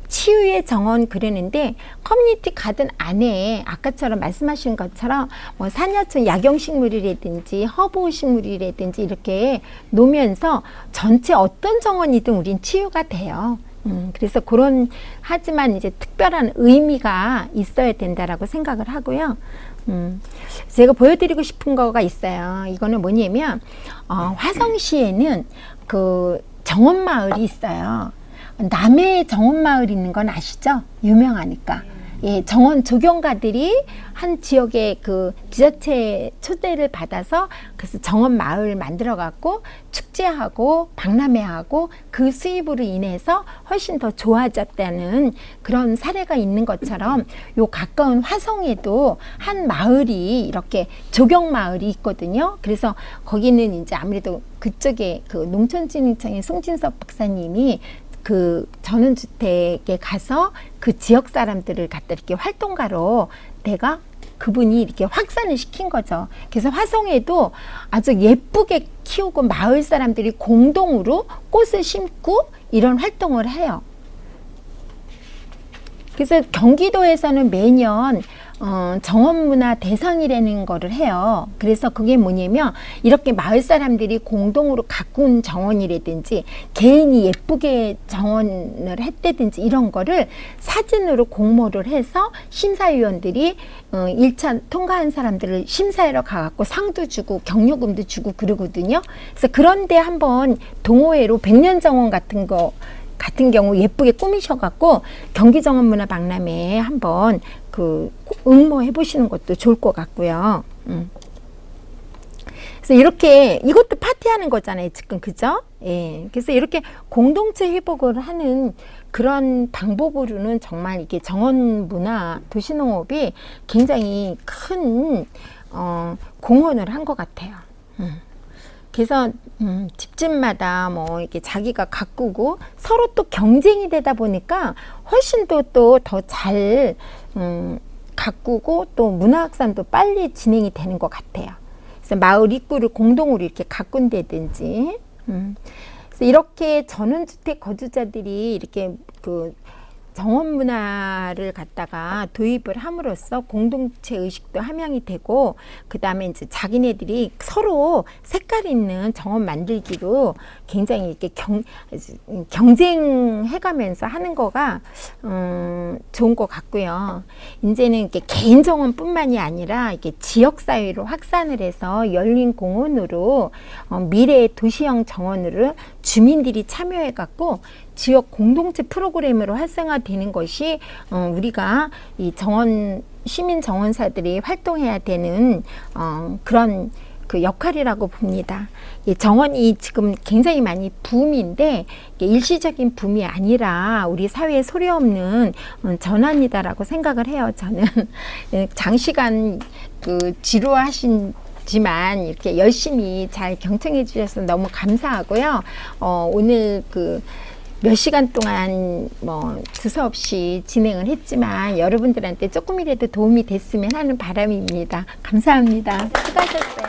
치유의 정원 그러는데 커뮤니티 가든 안에 아까처럼 말씀하신 것처럼 뭐 산야촌 약용식물이라든지 허브식물이라든지 이렇게 놓으면서 전체 어떤 정원이든 우린 치유가 돼요. 그래서 그런 하지만 이제 특별한 의미가 있어야 된다라고 생각을 하고요. 제가 보여드리고 싶은 거가 있어요. 이거는 뭐냐면 화성시에는 그 정원마을이 있어요. 남해에 정원마을 있는 건 아시죠? 유명하니까. 정원 조경가들이 한 지역의 그 지자체 초대를 받아서 그래서 정원 마을 만들어 갖고 축제하고 박람회하고 그 수입으로 인해서 훨씬 더 좋아졌다는 그런 사례가 있는 것처럼 요 가까운 화성에도 한 마을이 이렇게 조경 마을이 있거든요. 그래서 거기는 이제 아무래도 그쪽에 그 농촌진흥청의 송진섭 박사님이 그 전원주택에 가서 그 지역 사람들을 갖다 이렇게 활동가로 내가 그분이 이렇게 확산을 시킨 거죠. 그래서 화성에도 아주 예쁘게 키우고 마을 사람들이 공동으로 꽃을 심고 이런 활동을 해요. 그래서 경기도에서는 매년 정원문화 대상이라는 거를 해요. 그래서 그게 뭐냐면 이렇게 마을 사람들이 공동으로 가꾼 정원이라든지 개인이 예쁘게 정원을 했다든지 이런 거를 사진으로 공모를 해서 심사위원들이 1차 통과한 사람들을 심사하러 가갖고 상도 주고 경료금도 주고 그러거든요. 그래서 그런데 한번 동호회로 백년정원 같은 경우 예쁘게 꾸미셔갖고 경기정원문화박람회에 한번 그 응모해 보시는 것도 좋을 것 같고요. 그래서 이렇게 이것도 파티하는 거잖아요, 지금 그죠? 그래서 이렇게 공동체 회복을 하는 그런 방법으로는 정말 이게 정원문화 도시농업이 굉장히 큰 공헌을 한 것 같아요. 그래서 집집마다 뭐 이렇게 자기가 가꾸고 서로 또 경쟁이 되다 보니까 훨씬 더 잘 가꾸고 또 문화확산도 빨리 진행이 되는 것 같아요. 그래서 마을 입구를 공동으로 이렇게 가꾼다든지, 그래서 이렇게 전원주택 거주자들이 이렇게 그 정원 문화를 갖다가 도입을 함으로써 공동체 의식도 함양이 되고, 그 다음에 이제 자기네들이 서로 색깔 있는 정원 만들기로 굉장히 이렇게 경쟁해가면서 하는 거가 좋은 것 같고요. 이제는 이렇게 개인 정원뿐만이 아니라 이렇게 지역 사회로 확산을 해서 열린 공원으로 미래의 도시형 정원으로 주민들이 참여해 갖고 지역 공동체 프로그램으로 활성화되는 것이 우리가 이 시민 정원사들이 활동해야 되는 그런 그 역할이라고 봅니다. 이 정원이 지금 굉장히 많이 붐인데 이게 일시적인 붐이 아니라 우리 사회에 소리 없는 전환이다라고 생각을 해요. 저는 장시간 그 지루하신 지만 이렇게 열심히 잘 경청해 주셔서 너무 감사하고요. 오늘 그 몇 시간 동안 뭐 두서없이 진행을 했지만 여러분들한테 조금이라도 도움이 됐으면 하는 바람입니다. 감사합니다. 수고하셨어요.